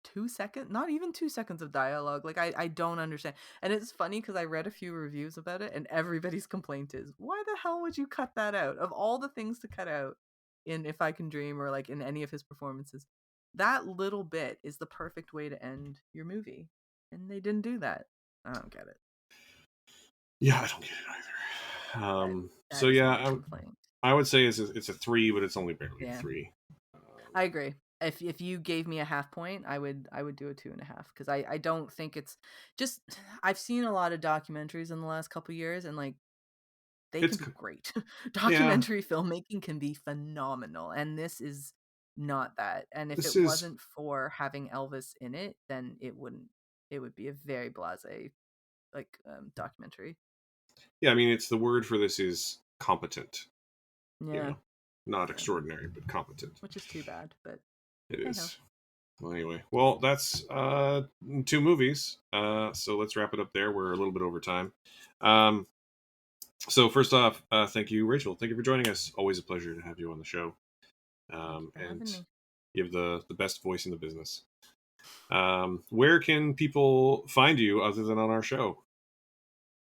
2 seconds, not even 2 seconds of dialogue. Like, I don't understand. And it's funny because I read a few reviews about it, and everybody's complaint is, why the hell would you cut that out? Of all the things to cut out in "If I Can Dream" or like in any of his performances, that little bit is the perfect way to end your movie. And they didn't do that. I don't get it. Yeah, I don't get it either. That So that is yeah, my complaint. I would say it's a 3, but it's only barely a Yeah, 3. I agree. If you gave me a half point, I would do a 2.5, because I don't think it's just. I've seen a lot of documentaries in the last couple years, and like, they can It's be great. yeah, Documentary filmmaking can be phenomenal, and this is not that. And if this it is wasn't for having Elvis in it, then it wouldn't. It would be a very blasé, like, documentary. yeah. I mean, it's the word for this is competent. You Yeah, know, not yeah, extraordinary, but competent. which is too bad, but It hey ho. is. Well, anyway, well, that's 2 movies. So let's wrap it up there. We're a little bit over time. Um, so first off, thank you, Rachel. Thank you for joining us. Always a pleasure to have you on the show. Thank you for And having me. you have the best voice in the business. Where can people find you other than on our show?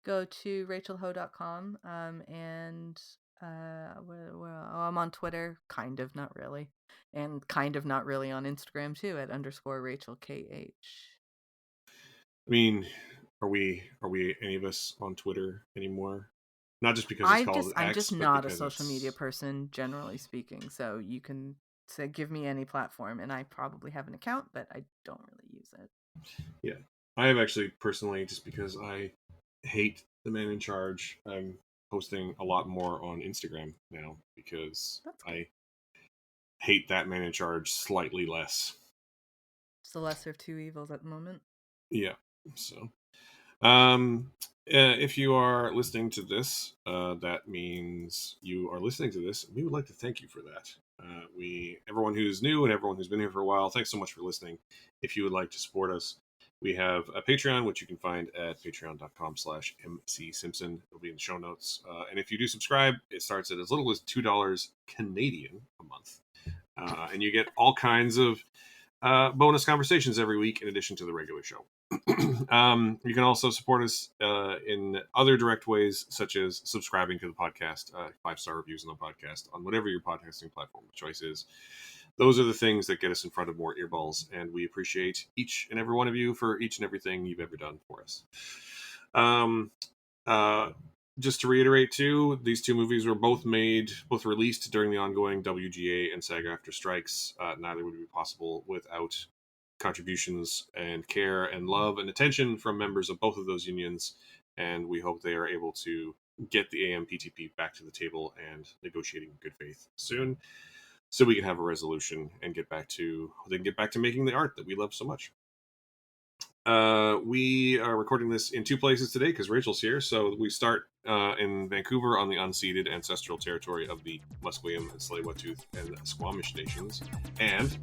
Go to rachelho.com, and I'm on Twitter, kind of, not really, and kind of not really on Instagram too, at _RachelKH. I mean, are we any of us on Twitter anymore? Not just because it's I called just I'm just X, but not a because social media it's person, generally speaking. So you can say, give me any platform, and I probably have an account, but I don't really use it. yeah. I have actually personally, just because I hate the man in charge, I'm posting a lot more on Instagram now because That's good. I hate that man in charge slightly less. It's the lesser of two evils at the moment. Yeah. So Um, if you are listening to this, that means you are listening to this. We would like to thank you for that. Everyone who's new and everyone who's been here for a while, thanks so much for listening. If you would like to support us, we have a Patreon, which you can find at patreon.com/MC Simpson. It'll be in the show notes. And if you do subscribe, it starts at as little as $2 Canadian a month. And you get all kinds of bonus conversations every week in addition to the regular show. You can also support us in other direct ways, such as subscribing to the podcast, 5-star reviews on the podcast, on whatever your podcasting platform of choice is. Those are the things that get us in front of more earballs, and we appreciate each and every one of you for each and everything you've ever done for us. Um, uh, just to reiterate, too, these 2 movies were both released during the ongoing WGA and SAG-AFTRA strikes. Neither would be possible without contributions and care and love and attention from members of both of those unions. And we hope they are able to get the AMPTP back to the table and negotiating in good faith soon, so we can have a resolution and get back to making the art that we love so much. We are recording this in 2 places today because Rachel's here. So we start in Vancouver on the unceded ancestral territory of the Musqueam and Tsleil-Waututh and Squamish nations, and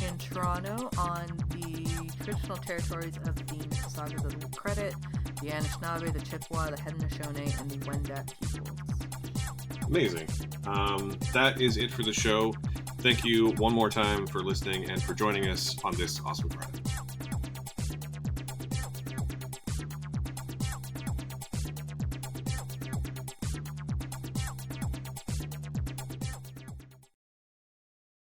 In Toronto on the traditional territories of the Mississaugas of the Credit, the Anishinaabe, the Chippewa, the Haudenosaunee, and the Wendat peoples. amazing. That is it for the show. Thank you one more time for listening and for joining us on this awesome Friday.